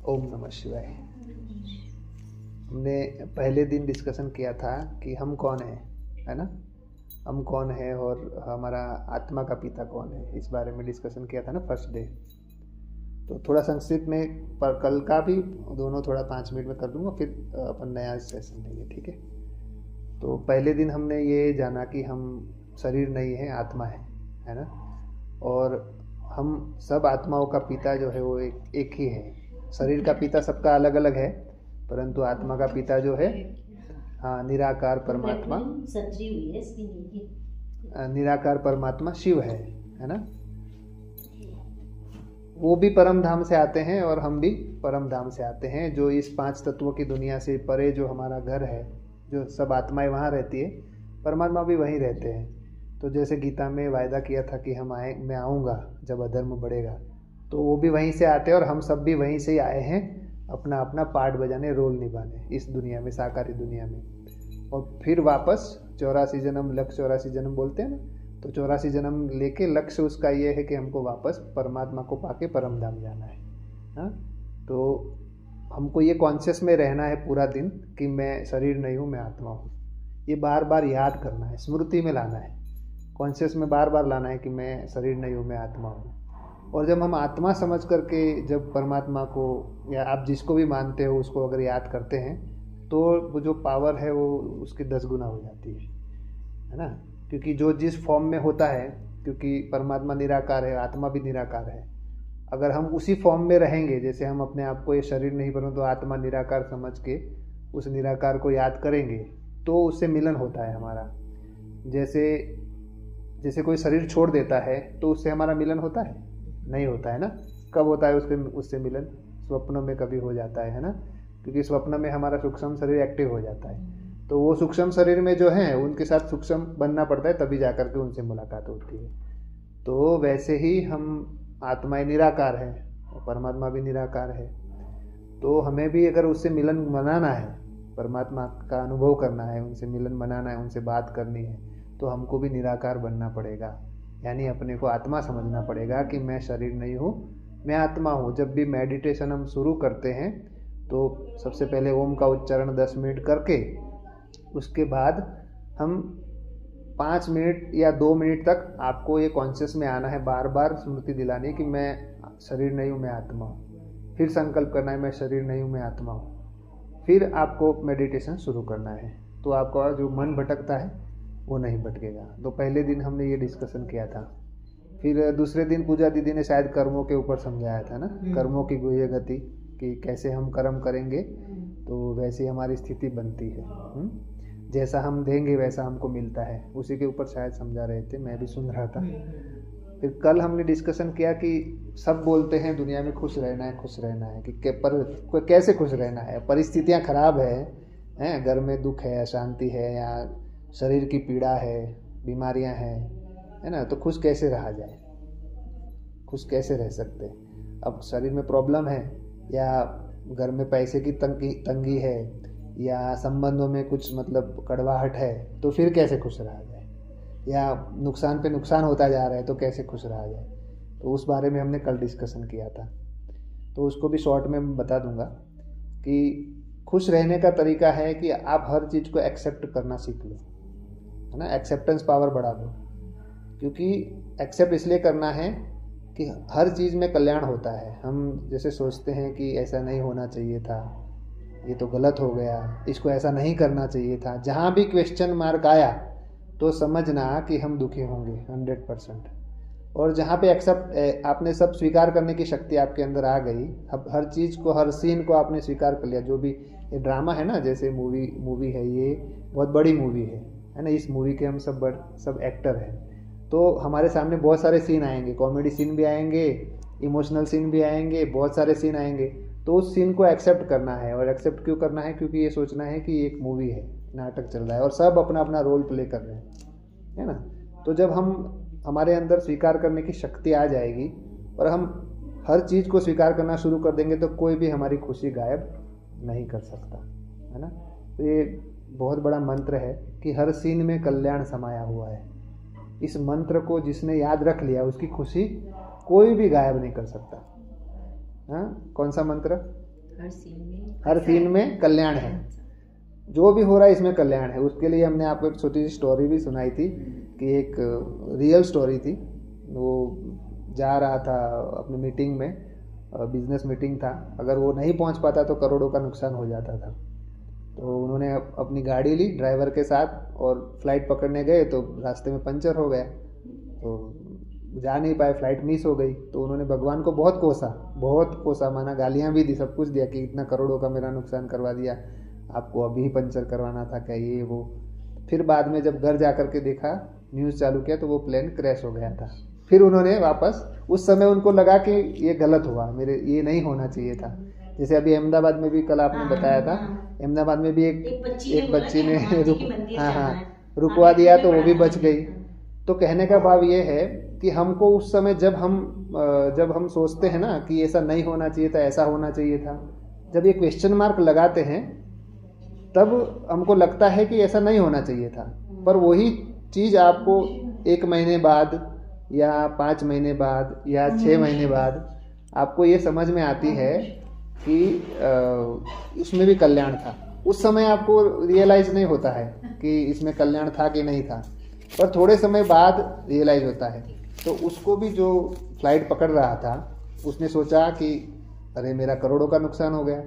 ओम नमः शिवाय। हमने पहले दिन डिस्कशन किया था कि हम कौन है ना, हम कौन है और हमारा आत्मा का पिता कौन है, इस बारे में डिस्कशन किया था ना फर्स्ट डे। तो थोड़ा संक्षिप्त में पर कल का भी दोनों थोड़ा 5 मिनट में कर दूंगा, फिर अपन नया सेशन लेंगे, ठीक है। तो पहले दिन हमने ये जाना कि हम शरीर नहीं है, आत्मा है ना, और हम सब आत्माओं का पिता जो है वो एक ही है। शरीर का पिता सबका अलग अलग है, परंतु आत्मा का पिता जो है, हाँ, निराकार परमात्मा, निराकार परमात्मा शिव है ना। वो भी परम धाम से आते हैं और हम भी परम धाम से आते हैं। जो इस 5 तत्वों की दुनिया से परे जो हमारा घर है, जो सब आत्माएं वहाँ रहती है, परमात्मा भी वहीं रहते हैं। तो जैसे गीता में वायदा किया था कि मैं आऊँगा जब अधर्म बढ़ेगा, तो वो भी वहीं से आते हैं और हम सब भी वहीं से ही आए हैं, अपना अपना पार्ट बजाने, रोल निभाने इस दुनिया में, साकारी दुनिया में। और फिर वापस 84 जन्म, लक्ष्य 84 जन्म बोलते हैं ना, तो 84 जन्म लेके लक्ष्य उसका ये है कि हमको वापस परमात्मा को पाके परम धाम जाना है। हाँ, तो हमको ये कॉन्शियस में रहना है पूरा दिन कि मैं शरीर नहीं हूँ, मैं आत्मा हूँ। ये बार बार याद करना है, स्मृति में लाना है, कॉन्शियस में बार बार लाना है कि मैं शरीर नहीं हूँ, मैं आत्मा हूँ। और जब हम आत्मा समझ करके जब परमात्मा को या आप जिसको भी मानते हो उसको अगर याद करते हैं, तो वो जो पावर है वो उसकी 10 गुना हो जाती है ना। क्योंकि जो जिस फॉर्म में होता है, क्योंकि परमात्मा निराकार है, आत्मा भी निराकार है, अगर हम उसी फॉर्म में रहेंगे, जैसे हम अपने आप को ये शरीर नहीं परंतु आत्मा निराकार समझ के उस निराकार को याद करेंगे, तो उससे मिलन होता है हमारा। जैसे कोई शरीर छोड़ देता है तो उससे हमारा मिलन होता है? नहीं होता है ना। कब होता है उससे मिलन? स्वप्नों में कभी हो जाता है ना, क्योंकि स्वप्न में हमारा सूक्ष्म शरीर एक्टिव हो जाता है। तो वो सूक्ष्म शरीर में जो है उनके साथ सूक्ष्म बनना पड़ता है, तभी जाकर के उनसे मुलाकात होती है। तो वैसे ही हम आत्माएं निराकार है और परमात्मा भी निराकार है। तो हमें भी अगर उससे मिलन मनाना है, परमात्मा का अनुभव करना है, उनसे मिलन मनाना है, उनसे बात करनी है, तो हमको भी निराकार बनना पड़ेगा। यानी अपने को आत्मा समझना पड़ेगा कि मैं शरीर नहीं हूँ, मैं आत्मा हूँ। जब भी मेडिटेशन हम शुरू करते हैं तो सबसे पहले ओम का उच्चारण 10 मिनट करके, उसके बाद हम 5 मिनट या 2 मिनट तक आपको ये कॉन्शियस में आना है, बार बार स्मृति दिलानी कि मैं शरीर नहीं हूँ, मैं आत्मा हूँ। फिर संकल्प करना है मैं शरीर नहीं हूँ, मैं आत्मा हूँ। फिर आपको मेडिटेशन शुरू करना है, तो आपका जो मन भटकता है वो नहीं भटकेगा। तो पहले दिन हमने ये डिस्कशन किया था। फिर दूसरे दिन पूजा दीदी ने शायद कर्मों के ऊपर समझाया था ना, कर्मों की गुह्य गति, कि कैसे हम कर्म करेंगे तो वैसे हमारी स्थिति बनती है। जैसा हम देंगे वैसा हमको मिलता है, उसी के ऊपर शायद समझा रहे थे, मैं भी सुन रहा था। फिर कल हमने डिस्कशन किया कि सब बोलते हैं दुनिया में खुश रहना है, खुश रहना है, कि पर कैसे खुश रहना है? परिस्थितियाँ खराब हैं, घर में दुख है, अशांति है, या शरीर की पीड़ा है, बीमारियां हैं, है ना, तो खुश कैसे रहा जाए? खुश कैसे रह सकते? अब शरीर में प्रॉब्लम है, या घर में पैसे की तंगी है, या संबंधों में कुछ मतलब कड़वाहट है, तो फिर कैसे खुश रहा जाए? या नुकसान पे नुकसान होता जा रहा है, तो कैसे खुश रहा जाए? तो उस बारे में हमने कल डिस्कशन किया था, तो उसको भी शॉर्ट में बता दूंगा कि खुश रहने का तरीका है कि आप हर चीज़ को एक्सेप्ट करना सीख लो, है ना। एक्सेप्टेंस पावर बढ़ा दो, क्योंकि एक्सेप्ट इसलिए करना है कि हर चीज़ में कल्याण होता है। हम जैसे सोचते हैं कि ऐसा नहीं होना चाहिए था, ये तो गलत हो गया, इसको ऐसा नहीं करना चाहिए था, जहाँ भी क्वेश्चन मार्क आया तो समझना कि हम दुखी होंगे 100%। और जहाँ पे एक्सेप्ट, आपने सब स्वीकार करने की शक्ति आपके अंदर आ गई, अब हर चीज़ को, हर सीन को आपने स्वीकार कर लिया। जो भी ये ड्रामा है ना, जैसे मूवी है, ये बहुत बड़ी मूवी है ना, इस मूवी के हम सब एक्टर हैं। तो हमारे सामने बहुत सारे सीन आएंगे, कॉमेडी सीन भी आएंगे, इमोशनल सीन भी आएंगे, बहुत सारे सीन आएंगे। तो उस सीन को एक्सेप्ट करना है। और एक्सेप्ट क्यों करना है? क्योंकि ये सोचना है कि एक मूवी है, नाटक चल रहा है और सब अपना अपना रोल प्ले कर रहे हैं, है ना। तो जब हमारे अंदर स्वीकार करने की शक्ति आ जाएगी और हम हर चीज़ को स्वीकार करना शुरू कर देंगे, तो कोई भी हमारी खुशी गायब नहीं कर सकता, है ना। तो ये बहुत बड़ा मंत्र है कि हर सीन में कल्याण समाया हुआ है। इस मंत्र को जिसने याद रख लिया, उसकी खुशी कोई भी गायब नहीं कर सकता। हाँ, कौन सा मंत्र? हर सीन में कल्याण है, जो भी हो रहा है इसमें कल्याण है। उसके लिए हमने आपको एक छोटी सी स्टोरी भी सुनाई थी कि एक रियल स्टोरी थी। वो जा रहा था अपनी मीटिंग में, बिजनेस मीटिंग था, अगर वो नहीं पहुंच पाता तो करोड़ों का नुकसान हो जाता था। तो उन्होंने अपनी गाड़ी ली ड्राइवर के साथ और फ्लाइट पकड़ने गए तो रास्ते में पंचर हो गया, तो जा नहीं पाए, फ्लाइट मिस हो गई। तो उन्होंने भगवान को बहुत कोसा, माना गालियाँ भी दी, सब कुछ दिया कि इतना करोड़ों का मेरा नुकसान करवा दिया, आपको अभी ही पंचर करवाना था क्या, ये वो। फिर बाद में जब घर जा कर के देखा, न्यूज़ चालू किया तो वो प्लेन क्रैश हो गया था। फिर उन्होंने वापस, उस समय उनको लगा कि ये गलत हुआ, मेरे ये नहीं होना चाहिए था। जैसे अभी अहमदाबाद में भी कल आपने बताया था, अहमदाबाद में भी एक बच्ची ने रुकवा दिया तो वो भी बच गई। तो कहने का भाव ये है कि हमको उस समय जब हम सोचते हैं ना कि ऐसा नहीं होना चाहिए था, ऐसा होना चाहिए था, जब ये क्वेश्चन मार्क लगाते हैं तब हमको लगता है कि ऐसा नहीं होना चाहिए था। पर वही चीज़ आपको 1 महीने बाद या 5 महीने बाद या 6 महीने बाद आपको ये समझ में आती है कि उसमें भी कल्याण था। उस समय आपको रियलाइज नहीं होता है कि इसमें कल्याण था कि नहीं था, पर थोड़े समय बाद रियलाइज होता है। तो उसको भी जो फ्लाइट पकड़ रहा था उसने सोचा कि अरे मेरा करोड़ों का नुकसान हो गया,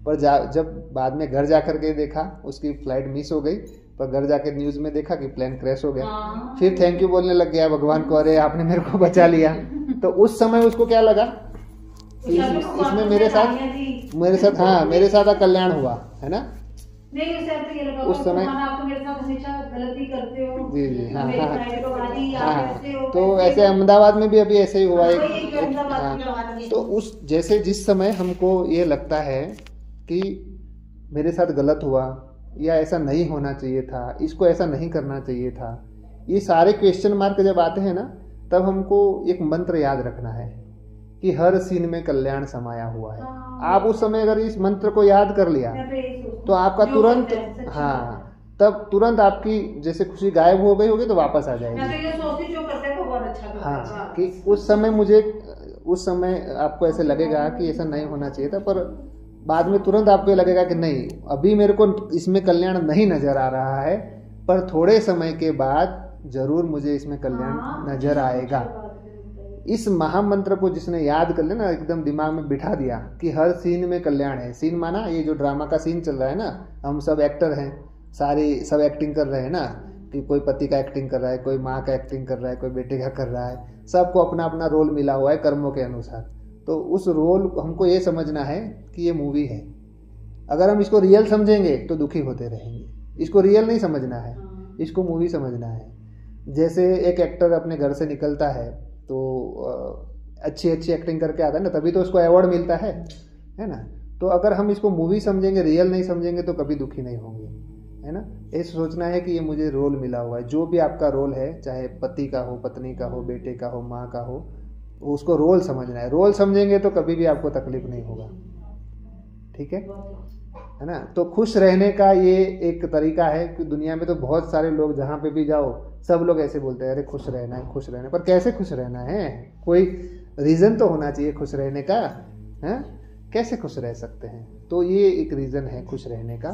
पर जब बाद में घर जा कर के देखा उसकी फ्लाइट मिस हो गई, पर घर जाके न्यूज़ में देखा कि प्लेन क्रैश हो गया। फिर थैंक यू बोलने लग गया भगवान को, अरे आपने मेरे को बचा लिया। तो उस समय उसको क्या लगा, इसमें मेरे साथ कल्याण हुआ है ना। नहीं, उस समय आप तो मेरे साथ हमेशा गलती करते हो। जी हाँ। तो ऐसे अहमदाबाद में भी अभी ऐसे ही हुआ है। तो उस जैसे जिस समय हमको ये लगता है कि मेरे साथ गलत हुआ या ऐसा नहीं होना चाहिए था, इसको ऐसा नहीं करना चाहिए था, ये सारे क्वेश्चन मार्क जब आते हैं ना, तब हमको एक मंत्र याद रखना है कि हर सीन में कल्याण समाया हुआ है। आप उस समय अगर इस मंत्र को याद कर लिया तो आपका तुरंत तब तुरंत आपकी जैसे खुशी गायब हो गई होगी तो वापस आ जाएगी। कि उस समय आपको ऐसे लगेगा कि ऐसा नहीं होना चाहिए था, पर बाद में तुरंत आपको लगेगा कि नहीं, अभी मेरे को इसमें कल्याण नहीं नजर आ रहा है, पर थोड़े समय के बाद जरूर मुझे इसमें कल्याण नजर आएगा। इस महामंत्र को जिसने याद कर लिया ना, एकदम दिमाग में बिठा दिया कि हर सीन में कल्याण है। सीन माना ये जो ड्रामा का सीन चल रहा है ना, हम सब एक्टर हैं, सब एक्टिंग कर रहे हैं ना, कि कोई पति का एक्टिंग कर रहा है, कोई माँ का एक्टिंग कर रहा है, कोई बेटे का कर रहा है, सबको अपना अपना रोल मिला हुआ है कर्मों के अनुसार। तो उस रोल हमको ये समझना है कि ये मूवी है। अगर हम इसको रियल समझेंगे तो दुखी होते रहेंगे, इसको रियल नहीं समझना है, इसको मूवी समझना है। जैसे एक एक्टर अपने घर से निकलता है तो अच्छी एक्टिंग करके आता है ना, तभी तो उसको अवार्ड मिलता है ना। तो अगर हम इसको मूवी समझेंगे, रियल नहीं समझेंगे, तो कभी दुखी नहीं होंगे, है ना। ऐसे सोचना है कि ये मुझे रोल मिला हुआ है, जो भी आपका रोल है, चाहे पति का हो, पत्नी का हो, बेटे का हो, माँ का हो, उसको रोल समझना है। रोल समझेंगे तो कभी भी आपको तकलीफ नहीं होगा, ठीक है ना। तो खुश रहने का ये एक तरीका है कि दुनिया में तो बहुत सारे लोग, जहाँ पे भी जाओ सब लोग ऐसे बोलते हैं, अरे खुश रहना है, पर कैसे खुश रहना है? कोई रीज़न तो होना चाहिए खुश रहने का, है? कैसे खुश रह सकते हैं? तो ये एक रीज़न है खुश रहने का।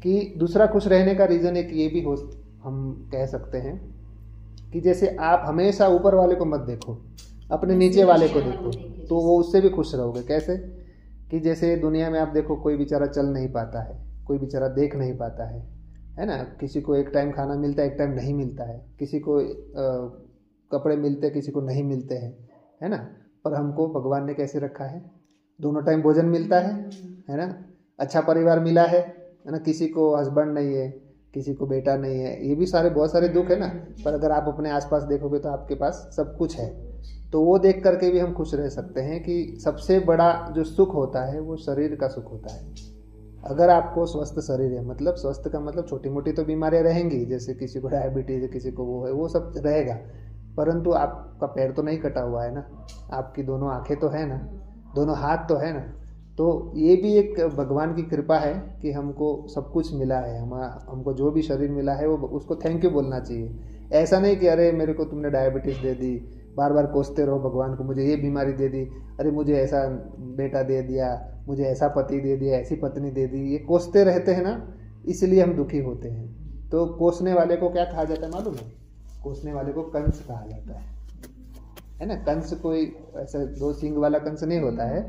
कि दूसरा खुश रहने का रीज़न एक ये भी हम कह सकते हैं कि जैसे आप हमेशा ऊपर वाले को मत देखो, अपने नीचे वाले को देखो, तो वो उससे भी खुश रहोगे। कैसे? कि जैसे दुनिया में आप देखो, कोई बेचारा चल नहीं पाता है, कोई बेचारा देख नहीं पाता है ना। किसी को एक टाइम खाना मिलता है, एक टाइम नहीं मिलता है, किसी को कपड़े मिलते हैं, किसी को नहीं मिलते हैं, है ना। पर हमको भगवान ने कैसे रखा है? दोनों टाइम भोजन मिलता है ना। अच्छा परिवार मिला है ना। किसी को हस्बैंड नहीं है, किसी को बेटा नहीं है, ये भी बहुत सारे दुख है ना। पर अगर आप अपने आसपास देखोगे तो आपके पास सब कुछ है। तो वो देख करके भी हम खुश रह सकते हैं कि सबसे बड़ा जो सुख होता है वो शरीर का सुख होता है। अगर आपको स्वस्थ शरीर है, मतलब स्वस्थ का मतलब छोटी मोटी तो बीमारियां रहेंगी, जैसे किसी को डायबिटीज है, किसी को वो है, वो सब रहेगा, परंतु आपका पैर तो नहीं कटा हुआ है ना, आपकी दोनों आंखें तो है ना, दोनों हाथ तो है ना। तो ये भी एक भगवान की कृपा है कि हमको सब कुछ मिला है। हमको जो भी शरीर मिला है वो उसको थैंक यू बोलना चाहिए। ऐसा नहीं कि अरे मेरे को तुमने डायबिटीज़ दे दी, बार बार कोसते रहो भगवान को, मुझे ये बीमारी दे दी, अरे मुझे ऐसा बेटा दे दिया, मुझे ऐसा पति दे दिया, ऐसी पत्नी दे दी, ये कोसते रहते हैं ना, इसलिए हम दुखी होते हैं। तो कोसने वाले को क्या कहा जाता है मालूम है? कोसने वाले को कंस कहा जाता है ना। कंस कोई ऐसा 2 सींग वाला कंस नहीं होता है,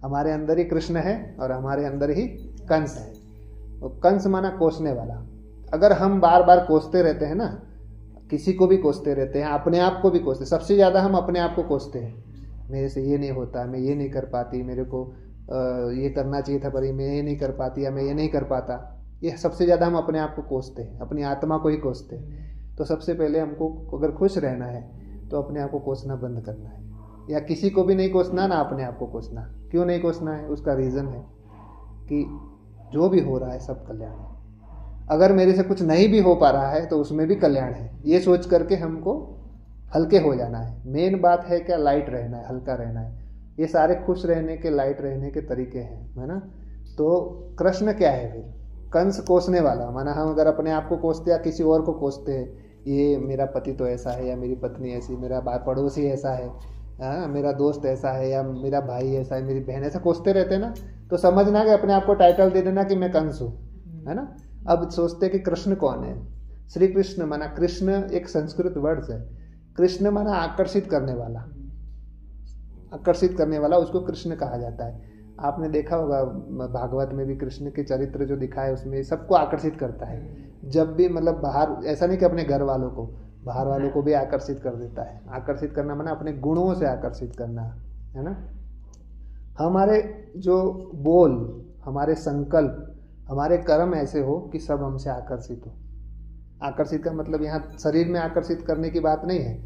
हमारे अंदर ही कृष्ण है और हमारे अंदर ही कंस है। तो कंस माना कोसने वाला। अगर हम बार बार कोसते रहते हैं ना, किसी को भी कोसते रहते हैं, अपने आप को भी कोसते, सबसे ज़्यादा हम अपने आप को कोसते हैं, मेरे से ये नहीं होता, मैं ये नहीं कर पाती, मेरे को ये करना चाहिए था पर मैं ये नहीं कर पाती, या मैं ये नहीं कर पाता, ये सबसे ज़्यादा हम अपने आप को कोसते हैं, अपनी आत्मा को ही कोसते हैं। तो सबसे पहले हमको अगर खुश रहना है तो अपने आप को कोसना बंद करना है, या किसी को भी नहीं कोसना, ना अपने आप को कोसना। क्यों नहीं कोसना है? उसका रीज़न है कि जो भी हो रहा है सब कल्याण है। अगर मेरे से कुछ नहीं भी हो पा रहा है तो उसमें भी कल्याण है, ये सोच करके हमको हल्के हो जाना है। मेन बात है क्या? लाइट रहना है, हल्का रहना है। ये सारे खुश रहने के, लाइट रहने के तरीके हैं, है ना। तो कृष्ण क्या है फिर? कंस कोसने वाला, माना हम अगर अपने आप को कोसते या किसी और को कोसते हैं, ये मेरा पति तो ऐसा है, या मेरी पत्नी ऐसी, मेरा पड़ोसी ऐसा है, मेरा दोस्त ऐसा है, या मेरा भाई ऐसा है, मेरी बहन ऐसा, कोसते रहते हैं ना, तो समझना कि अपने आप को टाइटल दे देना कि मैं कंस हूँ, है ना। अब सोचते कि कृष्ण कौन है? श्री कृष्ण माना, कृष्ण एक संस्कृत वर्ड है। कृष्ण माना आकर्षित करने वाला, आकर्षित करने वाला, उसको कृष्ण कहा जाता है। आपने देखा होगा भागवत में भी कृष्ण के चरित्र जो दिखाए उसमें सबको आकर्षित करता है। जब भी मतलब बाहर, ऐसा नहीं कि अपने घर वालों को, बाहर वालों को भी आकर्षित कर देता है। आकर्षित करना माना अपने गुणों से आकर्षित करना, है ना। हमारे जो बोल, हमारे संकल्प, हमारे कर्म ऐसे हो कि सब हमसे आकर्षित हो। आकर्षित का मतलब यहाँ शरीर में आकर्षित करने की बात नहीं है,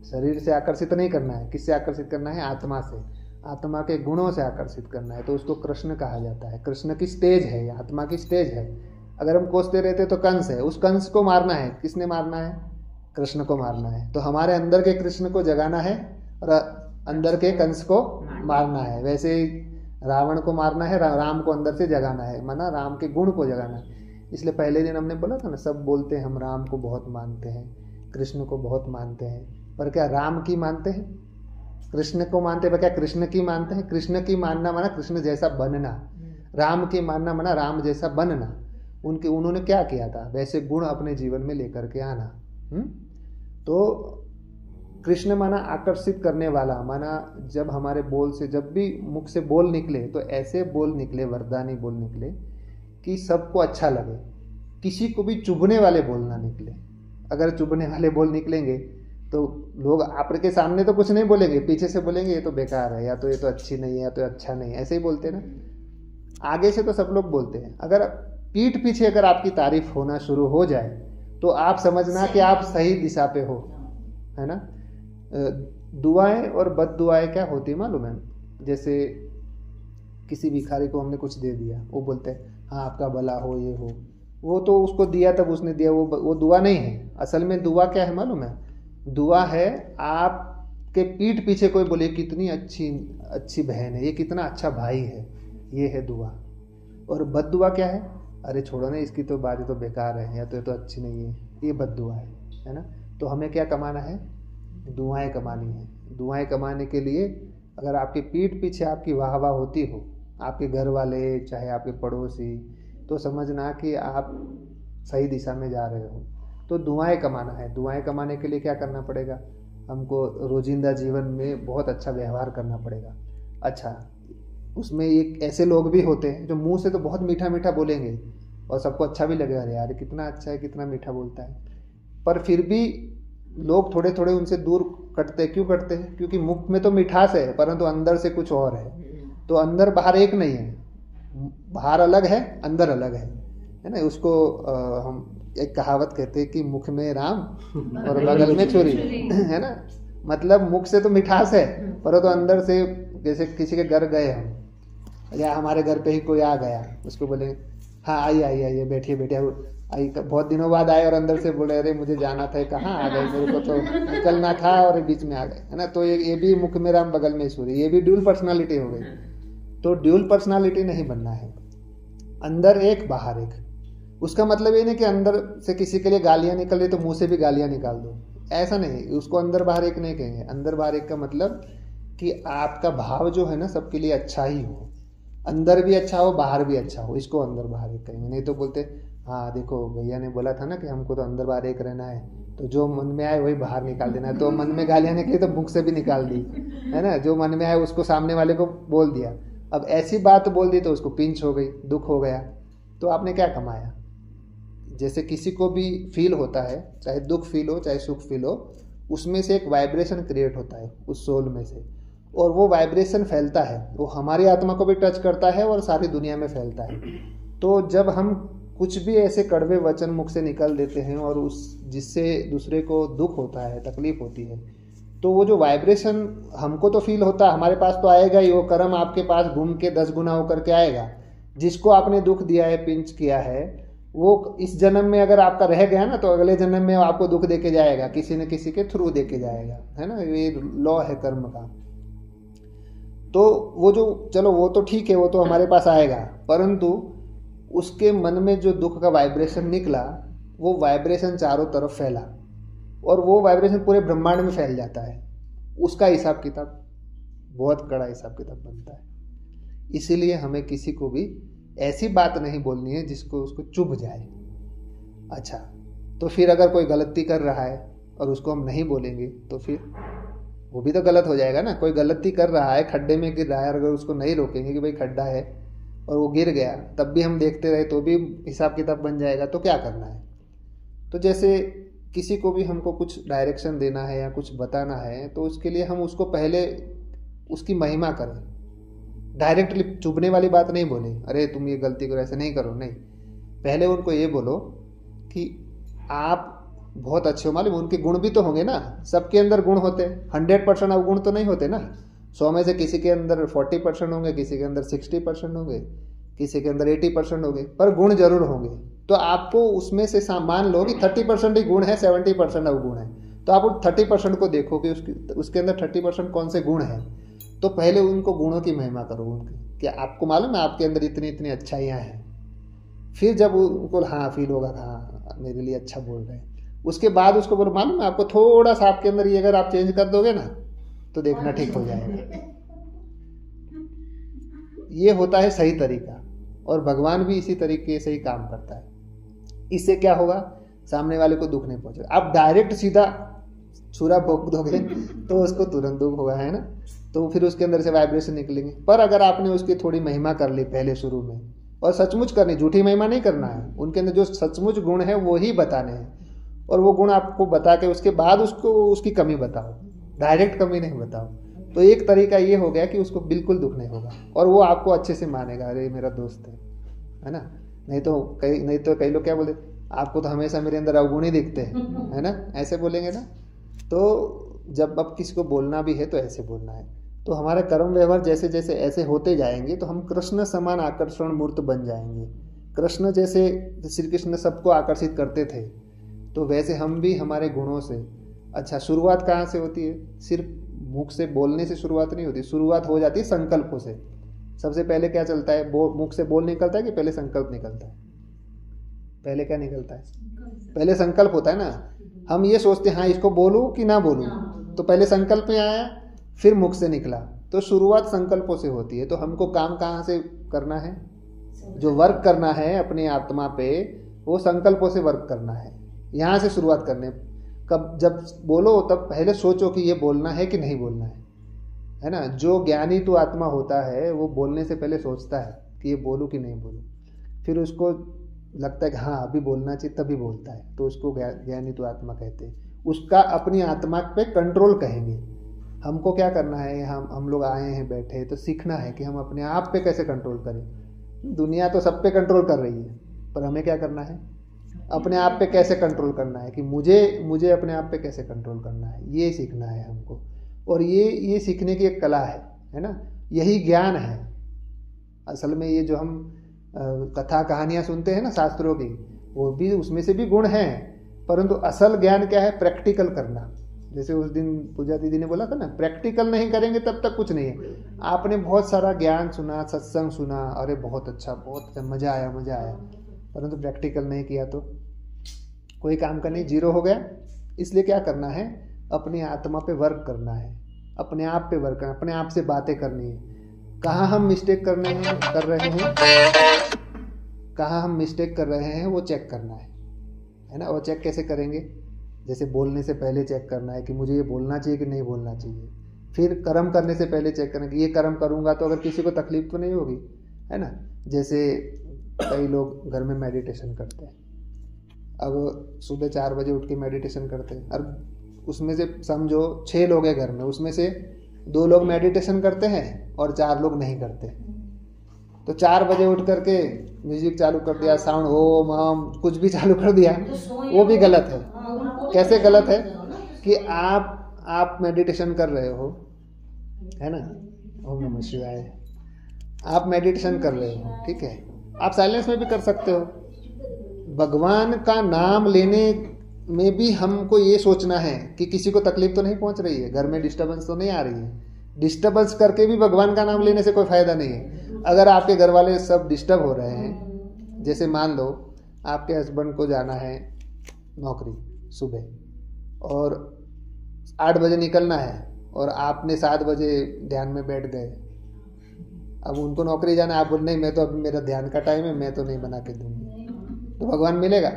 शरीर से आकर्षित नहीं करना है। किससे आकर्षित करना है? आत्मा से, आत्मा के गुणों से आकर्षित करना है। तो उसको कृष्ण कहा जाता है। कृष्ण की स्टेज है, आत्मा की स्टेज है। अगर हम कोसते रहते तो कंस है, उस कंस को मारना है। किसने मारना है? कृष्ण को मारना है। तो हमारे अंदर के कृष्ण को जगाना है और अंदर के कंस को मारना है। वैसे रावण को मारना है, राम को अंदर से जगाना है, माना राम के गुण को जगाना है। इसलिए पहले दिन हमने बोला था ना, सब बोलते हैं हम राम को बहुत मानते हैं, कृष्ण को बहुत मानते हैं, पर क्या राम की मानते हैं? कृष्ण को मानते हैं पर क्या कृष्ण की मानते हैं? कृष्ण की मानना माना कृष्ण जैसा बनना, राम की मानना माना राम जैसा बनना। उन्होंने क्या किया था? वैसे गुण अपने जीवन में लेकर के आना। तो कृष्ण माना आकर्षित करने वाला, माना जब हमारे बोल से, जब भी मुख से बोल निकले तो ऐसे बोल निकले, वरदानी बोल निकले कि सबको अच्छा लगे। किसी को भी चुभने वाले बोल ना निकले। अगर चुभने वाले बोल निकलेंगे तो लोग आपके सामने तो कुछ नहीं बोलेंगे, पीछे से बोलेंगे ये तो बेकार है, या तो ये तो अच्छी नहीं है, या तो अच्छा नहीं है, ऐसे ही बोलते हैं ना। आगे से तो सब लोग बोलते हैं। अगर पीठ पीछे अगर आपकी तारीफ होना शुरू हो जाए तो आप समझना कि आप सही दिशा पे हो, है ना। दुआएं और बद दुआएं क्या होती है मालूम है? जैसे किसी भिखारी को हमने कुछ दे दिया, वो बोलते हैं हाँ आपका भला हो, ये हो, वो तो उसको दिया तब उसने दिया, वो दुआ नहीं है। असल में दुआ क्या है मालूम है? दुआ है आपके पीठ पीछे कोई बोले कितनी अच्छी बहन है, ये कितना अच्छा भाई है, ये है दुआ। और बद दुआ क्या है? अरे छोड़ो ना, इसकी तो बात तो बेकार है, या तो ये तो अच्छी नहीं है, ये बद दुआ है ना। तो हमें क्या कमाना है? दुआएं कमानी है। दुआएं कमाने के लिए अगर आपके पीठ पीछे आपकी वाह वाह होती हो, आपके घर वाले चाहे आपके पड़ोसी, तो समझना कि आप सही दिशा में जा रहे हो। तो दुआएं कमाना है। दुआएं कमाने के लिए क्या करना पड़ेगा? हमको रोजिंदा जीवन में बहुत अच्छा व्यवहार करना पड़ेगा। अच्छा, उसमें एक ऐसे लोग भी होते हैं जो मुंह से तो बहुत मीठा मीठा बोलेंगे और सबको अच्छा भी लगेगा, अरे यार कितना अच्छा है, कितना मीठा बोलता है, पर फिर भी लोग थोड़े थोड़े उनसे दूर कटते। क्यों कटते हैं? क्योंकि मुख में तो मिठास है परंतु अंदर से कुछ और है। तो अंदर बाहर एक नहीं है, बाहर अलग है, अंदर अलग है ना। उसको हम एक कहावत कहते हैं कि मुख में राम और बगल में छुरी, है ना। मतलब मुख से तो मिठास है परंतु अंदर से, जैसे किसी के घर गए हम, या हमारे घर पे ही कोई आ गया, उसको बोले हाँ आइए बैठिए आई, बहुत दिनों बाद आए और अंदर से बोले अरे मुझे जाना था, कहाँ आ गए, मेरे को तो निकलना था और बीच में आ गए, है ना। तो ये भी मुख में राम बगल में सूर्य, ये भी ड्यूल पर्सनालिटी हो गई। तो ड्यूल पर्सनालिटी नहीं बनना है, अंदर एक बाहर एक। उसका मतलब ये नहीं कि अंदर से किसी के लिए गालियां निकल रही तो मुंह से भी गालियां निकाल दो, ऐसा नहीं, उसको अंदर बाहर एक नहीं कहेंगे। अंदर बाहर एक का मतलब कि आपका भाव जो है ना सबके लिए अच्छा ही हो, अंदर भी अच्छा हो बाहर भी अच्छा हो, इसको अंदर बाहर एक कहेंगे। नहीं तो बोलते हाँ देखो भैया ने बोला था ना कि हमको तो अंदर बाहर एक रहना है, तो जो मन में आए वही बाहर निकाल देना है। तो मन में गालियाँ निकली तो मुख से भी निकाल दी, है ना, जो मन में आए उसको सामने वाले को बोल दिया। अब ऐसी बात बोल दी तो उसको पिंच हो गई, दुख हो गया, तो आपने क्या कमाया। जैसे किसी को भी फील होता है, चाहे दुख फील हो चाहे सुख फील हो, उसमें से एक वाइब्रेशन क्रिएट होता है उस सोल में से, और वो वाइब्रेशन फैलता है, वो हमारी आत्मा को भी टच करता है और सारी दुनिया में फैलता है। तो जब हम कुछ भी ऐसे कड़वे वचन मुख से निकल देते हैं और उस जिससे दूसरे को दुख होता है, तकलीफ होती है, तो वो जो वाइब्रेशन हमको तो फील होता है, हमारे पास तो आएगा ही, वो कर्म आपके पास घूम के 10 गुना होकर के आएगा। जिसको आपने दुख दिया है, पिंच किया है, वो इस जन्म में अगर आपका रह गया ना, तो अगले जन्म में आपको दुख देके जाएगा, किसी न किसी के थ्रू देके जाएगा, है ना, ये लॉ है कर्म का। तो वो जो चलो वो तो ठीक है, वो तो हमारे पास आएगा, परंतु उसके मन में जो दुख का वाइब्रेशन निकला, वो वाइब्रेशन चारों तरफ फैला और वो वाइब्रेशन पूरे ब्रह्मांड में फैल जाता है। उसका हिसाब किताब बहुत कड़ा हिसाब किताब बनता है। इसीलिए हमें किसी को भी ऐसी बात नहीं बोलनी है जिसको उसको चुभ जाए। अच्छा, तो फिर अगर कोई गलती कर रहा है और उसको हम नहीं बोलेंगे तो फिर वो भी तो गलत हो जाएगा ना। कोई गलती कर रहा है, खड्डे में गिर रहा है, अगर उसको नहीं रोकेंगे कि भाई खड्डा है और वो गिर गया, तब भी हम देखते रहे तो भी हिसाब किताब बन जाएगा। तो क्या करना है। तो जैसे किसी को भी हमको कुछ डायरेक्शन देना है या कुछ बताना है, तो उसके लिए हम उसको पहले उसकी महिमा करें। डायरेक्टली चुभने वाली बात नहीं बोले, अरे तुम ये गलती करो, ऐसे नहीं करो, नहीं। पहले उनको ये बोलो कि आप बहुत अच्छे हो। मालूम उनके गुण भी तो होंगे ना, सबके अंदर गुण होते हैं। 100% अवगुण तो नहीं होते ना। 100 में से किसी के अंदर 40% होंगे, किसी के अंदर 60% होंगे, किसी के अंदर 80% होंगे, पर गुण जरूर होंगे। तो आपको उसमें से मान लो कि 30% ही गुण है, 70% अवगुण है, तो आप 30% को देखो कि उसके अंदर 30% कौन से गुण है। तो पहले उनको गुणों की महिमा करो उनकी, कि आपको मालूम है आपके अंदर इतनी इतनी अच्छाइयाँ हैं। फिर जब उनको हाँ फील होगा, हाँ मेरे लिए अच्छा बोल रहे हैं, उसके बाद उसको बोलो मालूम है आपको थोड़ा सा आपके अंदर ये अगर आप चेंज कर दोगे ना, तो देखना ठीक हो जाएगा। ये होता है सही तरीका, और भगवान भी इसी तरीके से ही काम करता है। इससे क्या होगा, सामने वाले को दुख नहीं पहुंचेगा। आप डायरेक्ट सीधा छुरा भोंक दोगे तो उसको तुरंत दुख होगा, है ना, तो फिर उसके अंदर से वाइब्रेशन निकलेंगे। पर अगर आपने उसकी थोड़ी महिमा कर ली पहले शुरू में, और सचमुच करनी, झूठी महिमा नहीं करना है, उनके अंदर जो सचमुच गुण है वो ही बताने हैं, और वो गुण आपको बता के उसके बाद उसको उसकी कमी बताओ, डायरेक्ट कमी नहीं बताओ। तो एक तरीका ये हो गया कि उसको बिल्कुल दुख नहीं होगा और वो आपको अच्छे से मानेगा, अरे मेरा दोस्त है ना। नहीं तो कई लोग क्या बोलते, आपको तो हमेशा मेरे अंदर अवगुण ही दिखते हैं, है ना, ऐसे बोलेंगे ना। तो जब अब किसी को बोलना भी है तो ऐसे बोलना है। तो हमारे कर्म व्यवहार जैसे जैसे ऐसे होते जाएंगे तो हम कृष्ण समान आकर्षण मूर्त बन जाएंगे। कृष्ण जैसे श्री कृष्ण सबको आकर्षित करते थे, तो वैसे हम भी हमारे गुणों से। अच्छा, शुरुआत कहाँ से होती है, सिर्फ मुख से बोलने से शुरुआत नहीं होती, शुरुआत हो जाती है संकल्पों से। सबसे पहले क्या चलता है, मुख से बोल निकलता है कि पहले संकल्प निकलता है? पहले क्या निकलता है, पहले संकल्प होता है ना। हम ये सोचते हैं हाँ इसको बोलूं कि ना बोलूं, तो पहले संकल्प में आया फिर मुख से निकला। तो शुरुआत संकल्पों से होती है। तो हमको काम कहाँ से करना है, जो वर्क करना है अपनी आत्मा पे, वो संकल्पों से वर्क करना है, यहाँ से शुरुआत करने। कब जब बोलो तब पहले सोचो कि ये बोलना है कि नहीं बोलना है ना। जो ज्ञानी तो आत्मा होता है वो बोलने से पहले सोचता है कि ये बोलूं कि नहीं बोलूं, फिर उसको लगता है कि हाँ अभी बोलना चाहिए, तभी बोलता है, तो उसको ज्ञानी तो आत्मा कहते हैं। उसका अपनी आत्मा पे कंट्रोल कहेंगे। हमको क्या करना है, हम लोग आए हैं बैठे, तो सीखना है कि हम अपने आप पे कैसे कंट्रोल करें। दुनिया तो सब पे कंट्रोल कर रही है, पर हमें क्या करना है, अपने आप पे कैसे कंट्रोल करना है, कि मुझे अपने आप पे कैसे कंट्रोल करना है, ये सीखना है हमको। और ये सीखने की एक कला है ना, यही ज्ञान है असल में। ये जो हम कथा कहानियाँ सुनते हैं ना शास्त्रों की, वो भी उसमें से भी गुण हैं, परंतु असल ज्ञान क्या है, प्रैक्टिकल करना। जैसे उस दिन पूजा दीदी ने बोला था ना, प्रैक्टिकल नहीं करेंगे तब तक कुछ नहीं है। आपने बहुत सारा ज्ञान सुना, सत्संग सुना, अरे बहुत अच्छा मज़ा आया, परंतु प्रैक्टिकल नहीं किया तो कोई काम का नहीं, जीरो हो गया, इसलिए क्या करना है, अपनी आत्मा पे वर्क करना है, अपने आप पे वर्क करना, अपने आप से बातें करनी है। कहाँ हम मिस्टेक कर रहे हैं, कहाँ हम मिस्टेक कर रहे हैं वो चेक करना है ना। और चेक कैसे करेंगे, जैसे बोलने से पहले चेक करना है कि मुझे ये बोलना चाहिए कि नहीं बोलना चाहिए। फिर कर्म करने से पहले चेक करना कि ये कर्म करूँगा तो अगर किसी को तकलीफ तो नहीं होगी, है ना। जैसे कई लोग घर में मेडिटेशन करते हैं, अब सुबह 4 बजे उठ के मेडिटेशन करते हैं, और उसमें से समझो 6 लोग हैं घर में, उसमें से 2 लोग मेडिटेशन करते हैं और 4 लोग नहीं करते। तो 4 बजे उठ करके म्यूजिक चालू कर दिया, साउंड ओम हम कुछ भी चालू कर दिया, वो भी गलत है। कैसे गलत है कि आप मेडिटेशन कर रहे हो, है ना, ओम नमः शिवाय, आप मेडिटेशन कर रहे हो, ठीक है, आप साइलेंस में भी कर सकते हो। भगवान का नाम लेने में भी हमको ये सोचना है कि किसी को तकलीफ तो नहीं पहुंच रही है, घर में डिस्टर्बेंस तो नहीं आ रही है। डिस्टर्बेंस करके भी भगवान का नाम लेने से कोई फायदा नहीं है। अगर आपके घर वाले सब डिस्टर्ब हो रहे हैं, जैसे मान लो आपके हस्बैंड को जाना है नौकरी सुबह और 8 बजे निकलना है, और आपने 7 बजे ध्यान में बैठ गए, अब उनको नौकरी जाना, आप बोल नहीं मैं तो अभी मेरा ध्यान का टाइम है, मैं तो नहीं बना के दूंगी, तो भगवान मिलेगा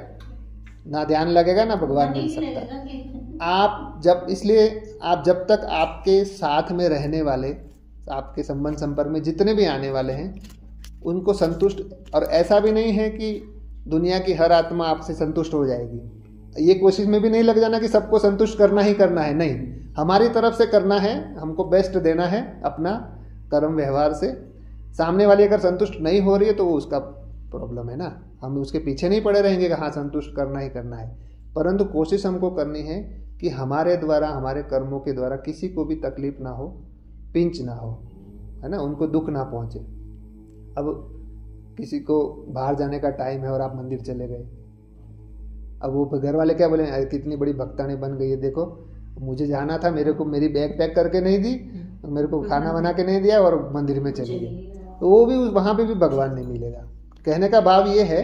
ना, ध्यान लगेगा ना भगवान मिल सकता। आप जब तक आपके साथ में रहने वाले, आपके संबंध संपर्क में जितने भी आने वाले हैं, उनको संतुष्ट, और ऐसा भी नहीं है कि दुनिया की हर आत्मा आपसे संतुष्ट हो जाएगी, ये कोशिश में भी नहीं लग जाना कि सबको संतुष्ट करना ही करना है, नहीं, हमारी तरफ से करना है, हमको बेस्ट देना है अपना कर्म व्यवहार से। सामने वाली अगर संतुष्ट नहीं हो रही है तो वो उसका प्रॉब्लम है ना, हम उसके पीछे नहीं पड़े रहेंगे कि हाँ संतुष्ट करना ही करना है, परंतु कोशिश हमको करनी है कि हमारे द्वारा, हमारे कर्मों के द्वारा किसी को भी तकलीफ ना हो, पिंच ना हो, है ना, उनको दुख ना पहुंचे। अब किसी को बाहर जाने का टाइम है और आप मंदिर चले गए, अब वो घर वाले क्या बोले, कितनी बड़ी भक्तानी बन गई है, देखो मुझे जाना था, मेरे को मेरी बैग पैक करके नहीं दी, मेरे को खाना बना के नहीं दिया और मंदिर में चली गई, तो वो भी वहाँ पे भी भगवान नहीं मिलेगा। कहने का भाव ये है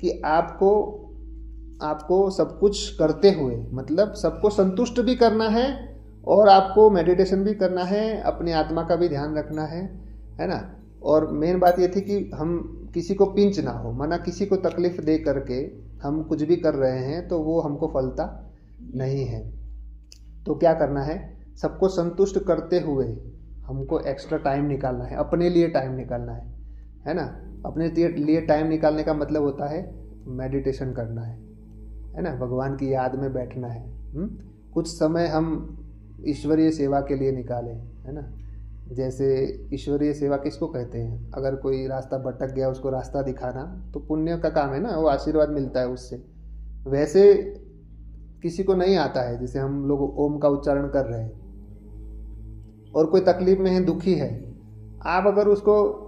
कि आपको सब कुछ करते हुए, मतलब सबको संतुष्ट भी करना है और आपको मेडिटेशन भी करना है, अपनी आत्मा का भी ध्यान रखना है ना। और मेन बात ये थी कि हम किसी को पिंच ना हो, माना किसी को तकलीफ दे करके हम कुछ भी कर रहे हैं तो वो हमको फलता नहीं है। तो क्या करना है, सबको संतुष्ट करते हुए हमको एक्स्ट्रा टाइम निकालना है, अपने लिए टाइम निकालना है ना। अपने लिए टाइम निकालने का मतलब होता है मेडिटेशन करना है ना, भगवान की याद में बैठना है। कुछ समय हम ईश्वरीय सेवा के लिए निकालें, है ना। जैसे ईश्वरीय सेवा किसको कहते हैं, अगर कोई रास्ता भटक गया उसको रास्ता दिखाना तो पुण्य का काम है ना, वो आशीर्वाद मिलता है उससे। वैसे किसी को नहीं आता है, जैसे हम लोग ओम का उच्चारण कर रहे हैं और कोई तकलीफ में है, दुखी है, आप अगर उसको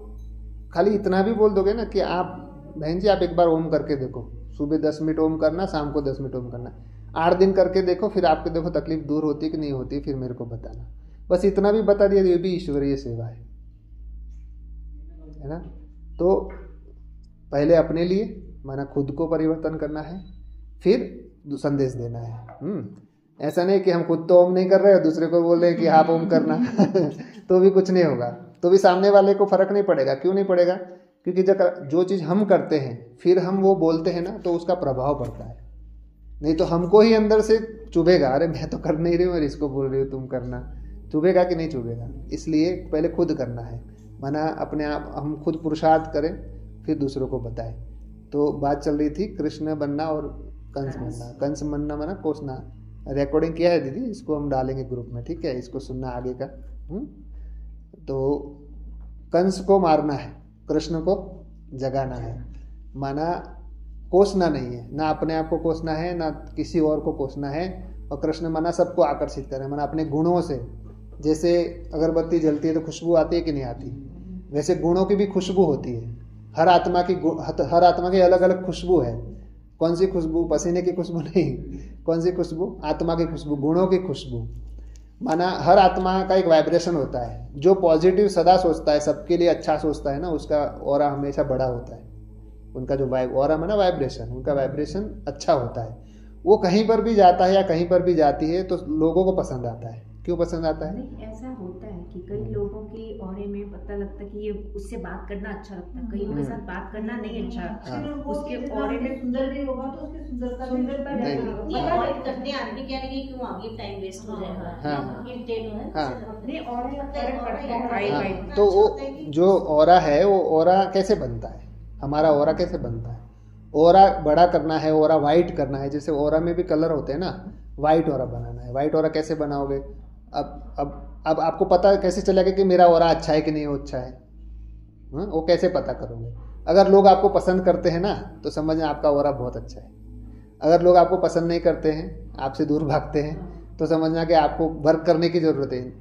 खाली इतना भी बोल दोगे ना कि आप बहन जी आप एक बार ओम करके देखो, सुबह 10 मिनट ओम करना, शाम को 10 मिनट ओम करना, 8 दिन करके देखो, फिर आपके देखो तकलीफ दूर होती कि नहीं होती, फिर मेरे को बताना। बस इतना भी बता दिया, ये भी ईश्वरीय सेवा है ना। तो पहले अपने लिए, माना खुद को परिवर्तन करना है, फिर संदेश देना है। ऐसा नहीं कि हम खुद तो ओम नहीं कर रहे और दूसरे को बोल रहे कि आप ओम करना तो भी कुछ नहीं होगा, तो भी सामने वाले को फर्क नहीं पड़ेगा। क्यों नहीं पड़ेगा, क्योंकि जो चीज़ हम करते हैं फिर हम वो बोलते हैं ना, तो उसका प्रभाव पड़ता है। नहीं तो हमको ही अंदर से चुभेगा, अरे मैं तो कर नहीं रही हूँ और इसको बोल रही हूँ तुम करना, चुभेगा कि नहीं चुभेगा। इसलिए पहले खुद करना है, माना अपने आप हम खुद पुरुषार्थ करें फिर दूसरों को बताएं। तो बात चल रही थी कृष्ण बनना और कंस बनना। कंस बनना माना कोसना। रिकॉर्डिंग किया है दीदी, इसको हम डालेंगे ग्रुप में, ठीक है, इसको सुनना आगे का। तो कंस को मारना है, कृष्ण को जगाना है, माना कोसना नहीं है, ना अपने आप को कोसना है ना किसी और को कोसना है। और कृष्ण माना सबको आकर्षित करें, माना अपने गुणों से, जैसे अगरबत्ती जलती है तो खुशबू आती है कि नहीं आती, वैसे गुणों की भी खुशबू होती है। हर आत्मा की अलग अलग खुशबू है। कौन सी खुशबू, पसीने की खुशबू नहीं, कौन सी खुशबू, आत्मा की खुशबू, गुणों की खुशबू। माना हर आत्मा का एक वाइब्रेशन होता है, जो पॉजिटिव सदा सोचता है, सबके लिए अच्छा सोचता है ना, उसका ऑरा हमेशा बड़ा होता है। उनका जो ऑरा माना वाइब्रेशन, उनका वाइब्रेशन अच्छा होता है। वो कहीं पर भी जाता है या कहीं पर भी जाती है तो लोगों को पसंद आता है। क्यों पसंद आता है? नहीं, ऐसा होता है कि कई लोगों की ऑरे में पता लगता है कि ये उससे बात करना अच्छा लगता है, कईयों के साथ बात करना नहीं अच्छा लगता। हाँ। उसके ऑरे में सुंदर भी होगा तो उसकी सुंदरता नहीं। अवॉइड करते हैं आदमी, कह रहे हैं कि क्यों आगे टाइम वेस्ट हो जाएगा। हाँ। इरिटेट हो हाँ। नहीं, ऑरे फर्क पड़ता है, आई हाँ, वाइब। तो वो जो ऑरा है वो ऑरा कैसे बनता है, हमारा ऑरा कैसे बनता है? ऑरा बड़ा करना है, ऑरा वाइट करना है। जैसे ऑरा में भी कलर होते हैं ना, वाइट ऑरा बनाना है। वाइट ऑरा कैसे बनाओगे? अब आपको पता कैसे चलेगा कि मेरा ऑरा अच्छा है कि नहीं वो अच्छा है? वो कैसे पता करोगे? अगर लोग आपको पसंद करते हैं ना तो समझना आपका ऑरा बहुत अच्छा है। अगर लोग आपको पसंद नहीं करते हैं, आपसे दूर भागते हैं, तो समझना कि आपको वर्क करने की ज़रूरत है।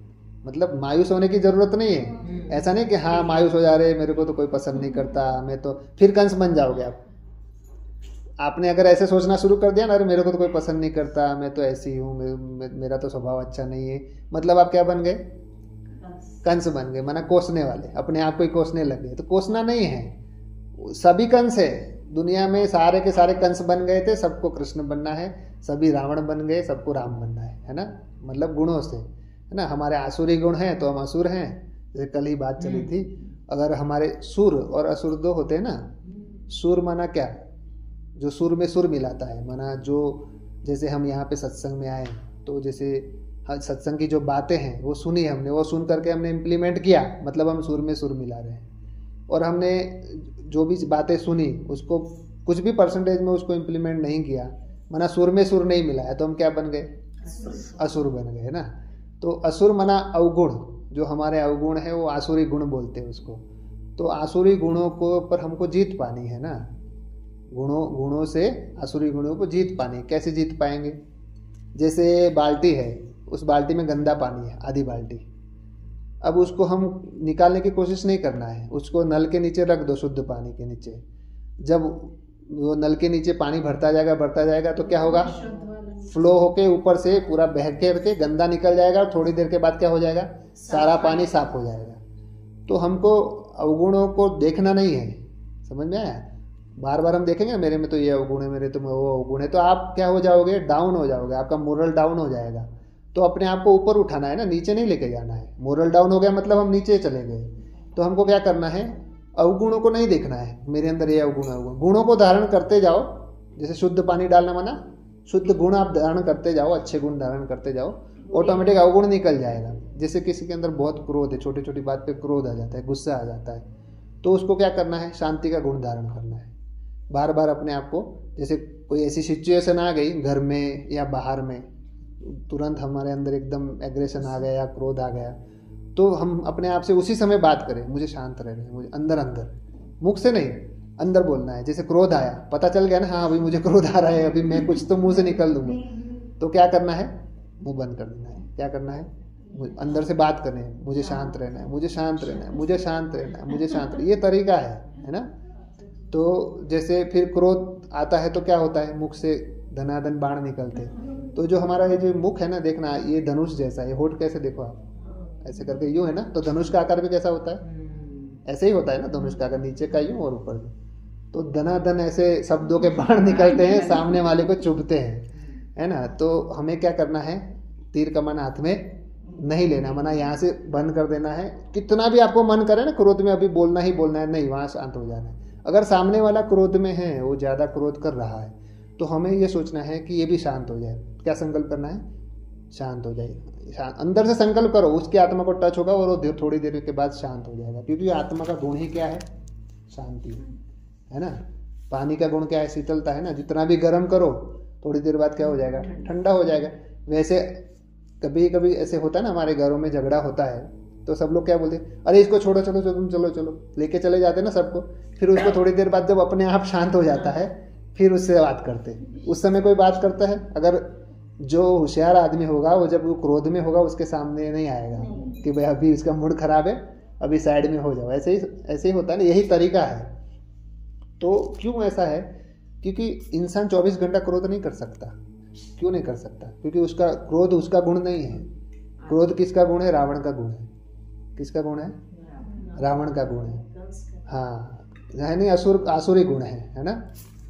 मतलब मायूस होने की ज़रूरत नहीं है। ऐसा नहीं कि हाँ मायूस हो जा रहे, मेरे को तो कोई पसंद नहीं करता, मैं तो, फिर कंस बन जाओगे आप। आपने अगर ऐसे सोचना शुरू कर दिया ना, अरे मेरे को तो कोई पसंद नहीं करता, मैं तो ऐसी हूँ, मेरा तो स्वभाव अच्छा नहीं है, मतलब आप क्या बन गए? कंस बन गए, माना कोसने वाले, अपने आप को ही कोसने लगे। तो कोसना नहीं है, सभी कंस है दुनिया में, सारे के सारे कंस बन गए थे, सबको कृष्ण बनना है, सभी रावण बन गए, सबको राम बनना है ना। मतलब गुणों से, है ना। हमारे आसुरी गुण हैं तो हम असुर हैं, जैसे कल ही बात चली थी। अगर हमारे सुर और असुर दो होते हैं ना, सुर माना क्या? जो सुर में सुर मिलाता है, माना जो, जैसे हम यहाँ पे सत्संग में आए तो जैसे सत्संग की जो बातें हैं वो सुनी हमने, वो सुन करके हमने इम्प्लीमेंट किया, मतलब हम सुर में सुर मिला रहे हैं। और हमने जो भी बातें सुनी उसको कुछ भी परसेंटेज में उसको इम्प्लीमेंट नहीं किया, माना सुर में सुर नहीं मिलाया, तो हम क्या बन गए? असुर बन गए ना। तो असुर माना अवगुण, जो हमारे अवगुण है वो आसुरी गुण बोलते हैं उसको। तो आसुरी गुणों को पर हमको जीत पानी है ना, गुणों से आसुरी गुणों को जीत पानी। कैसे जीत पाएंगे? जैसे बाल्टी है, उस बाल्टी में गंदा पानी है, आधी बाल्टी। अब उसको हम निकालने की कोशिश नहीं करना है, उसको नल के नीचे रख दो, शुद्ध पानी के नीचे। जब वो नल के नीचे पानी भरता जाएगा तो क्या होगा? फ्लो होके ऊपर से पूरा बह के गंदा निकल जाएगा, और थोड़ी देर के बाद क्या हो जाएगा? सारा पानी साफ हो जाएगा। तो हमको अवगुणों को देखना नहीं है, समझ में आया? बार बार हम देखेंगे मेरे में तो ये अवगुण है, मेरे तो वो अवगुण है, तो आप क्या हो जाओगे? डाउन हो जाओगे, आपका मोरल डाउन हो जाएगा। तो अपने आप को ऊपर उठाना है ना, नीचे नहीं लेके जाना है। मोरल डाउन हो गया मतलब हम नीचे चले गए। तो हमको क्या करना है? अवगुणों को नहीं देखना है, मेरे अंदर ये अवगुण अवगुण, गुणों को धारण करते जाओ। जैसे शुद्ध पानी डालना, माना शुद्ध गुण आप धारण करते जाओ, अच्छे गुण धारण करते जाओ, ऑटोमेटिक अवगुण निकल जाएगा। जैसे किसी के अंदर बहुत क्रोध है, छोटी छोटी बात पे क्रोध आ जाता है, गुस्सा आ जाता है, तो उसको क्या करना है? शांति का गुण धारण करना है। बार बार अपने आप को, जैसे कोई ऐसी सिचुएशन आ गई घर में या बाहर में, तुरंत हमारे अंदर एकदम एग्रेशन आ गया या क्रोध आ गया, तो हम अपने आप से उसी समय बात करें, मुझे शांत रहना है, मुझे अंदर अंदर, मुख से नहीं, अंदर बोलना है। जैसे क्रोध आया, पता चल गया ना, हाँ अभी मुझे क्रोध आ रहा है, अभी मैं कुछ तो मुंह से निकल दूंगा, तो क्या करना है? मुंह बंद कर देना है। क्या करना है? अंदर से बात करनी है, मुझे शांत रहना है, मुझे शांत रहना है, मुझे शांत रहना है, मुझे शांत। ये तरीका है ना। तो जैसे फिर क्रोध आता है तो क्या होता है? मुख से धनाधन बाण निकलते। तो जो हमारा ये जो मुख है ना, देखना ये धनुष जैसा है। होठ कैसे देखो आप, ऐसे करके यूं है ना, तो धनुष का आकार भी कैसा होता है? ऐसे ही होता है ना धनुष का आकार, नीचे का यूं और ऊपर से। तो धनाधन ऐसे शब्दों के बाण निकलते हैं, सामने वाले को चुभते हैं, है ना। तो हमें क्या करना है? तीर कमान हाथ में नहीं लेना, मना यहाँ से बंद कर देना है। कितना भी आपको मन करे ना क्रोध में अभी बोलना ही बोलना है, नहीं, वहाँ शांत हो जाना है। अगर सामने वाला क्रोध में है, वो ज़्यादा क्रोध कर रहा है, तो हमें ये सोचना है कि ये भी शांत हो जाए। क्या संकल्प करना है? शांत हो जाए। अंदर से संकल्प करो, उसकी आत्मा को टच होगा और वो थोड़ी देर के बाद शांत हो जाएगा। क्योंकि आत्मा का गुण ही क्या है? शांति है ना। पानी का गुण क्या है? शीतलता है ना। जितना भी गर्म करो, थोड़ी देर बाद क्या हो जाएगा? ठंडा हो जाएगा। वैसे कभी कभी ऐसे होता है ना, हमारे घरों में झगड़ा होता है तो सब लोग क्या बोलते हैं? अरे इसको छोड़ो, चलो तुम चलो चलो, लेके चले जाते ना सबको। फिर उसको थोड़ी देर बाद जब अपने आप शांत हो जाता है, फिर उससे बात करते। उस समय कोई बात करता है? अगर जो होशियार आदमी होगा, वो जब वो क्रोध में होगा, उसके सामने नहीं आएगा कि भाई अभी इसका मूड खराब है, अभी साइड में हो जाओ। ऐसे ही होता है ना, यही तरीका है। तो क्यों ऐसा है? क्योंकि इंसान 24 घंटा क्रोध नहीं कर सकता। क्यों नहीं कर सकता? क्योंकि उसका क्रोध उसका गुण नहीं है। क्रोध किसका गुण है? रावण का गुण है। किसका गुण है? रावण का गुण है। हाँ, है नहीं, आसुरी गुण है ना।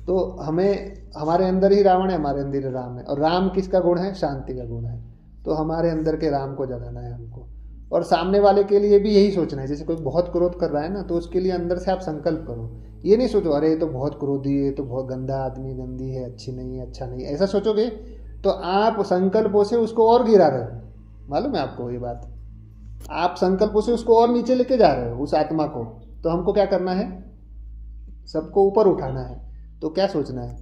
तो हमें हमारे अंदर ही रावण है, हमारे अंदर ही राम है। और राम किसका गुण है? शांति का गुण है। तो हमारे अंदर के राम को जगाना है हमको। और सामने वाले के लिए भी यही सोचना है। जैसे कोई बहुत क्रोध कर रहा है ना, तो उसके लिए अंदर से आप संकल्प करो। ये नहीं सोचो अरे ये तो बहुत क्रोधी है, तो बहुत गंदा आदमी, गंदी है, अच्छी नहीं है, अच्छा नहीं है। ऐसा सोचोगे तो आप संकल्पों से उसको और गिरा रहे हो। मालूम है आपको ये बात? आप संकल्पों से उसको और नीचे लेके जा रहे हो उस आत्मा को। तो हमको क्या करना है? सबको ऊपर उठाना है। तो क्या सोचना है?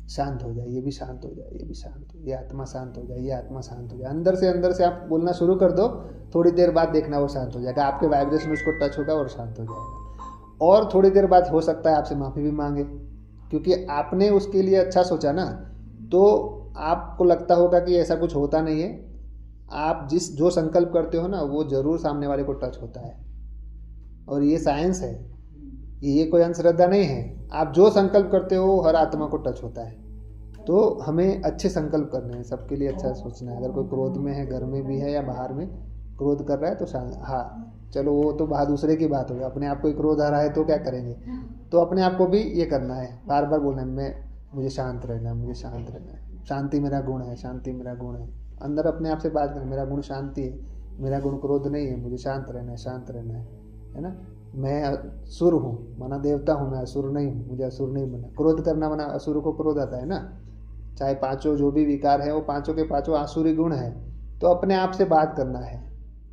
शांत हो जाए, ये भी शांत हो जाए, ये भी शांत हो, ये आत्मा शांत हो जाए, ये आत्मा शांत हो जाए। अंदर से आप बोलना शुरू कर दो, थोड़ी देर बाद देखना वो शांत हो जाएगा। आपके वाइब्रेशन उसको टच होगा और शांत हो जाएगा। और थोड़ी देर बाद हो सकता है आपसे माफ़ी भी मांगे, क्योंकि आपने उसके लिए अच्छा सोचा ना। तो आपको लगता होगा कि ऐसा कुछ होता नहीं है। आप जो संकल्प करते हो ना, वो जरूर सामने वाले को टच होता है। और ये साइंस है, ये कोई अंधश्रद्धा नहीं है। आप जो संकल्प करते हो हर आत्मा को टच होता है। तो हमें अच्छे संकल्प करने हैं, सबके लिए अच्छा सोचना है। अगर कोई क्रोध में है, घर में भी है या बाहर में क्रोध कर रहा है, तो हाँ चलो वो तो दूसरे की बात होगी। अपने आप को क्रोध आ रहा है तो क्या करेंगे? तो अपने आप को भी ये करना है, बार बार बोलना है मुझे शांत रहना है, मुझे शांत रहना है। शांति मेरा गुण है, शांति मेरा गुण है। अंदर अपने आप से बात करना, मेरा गुण शांति है, मेरा गुण क्रोध नहीं है, मुझे शांत रहना है, शांत रहना है ना। मैं असुर हूँ, माना देवता हूँ, मैं असुर नहीं हूँ, मुझे असुर नहीं बना। क्रोध करना माना असुर को क्रोध आता है ना। चाहे पांचों जो भी विकार है वो पांचों के पांचों आसुरी गुण है। तो अपने आप से बात करना है।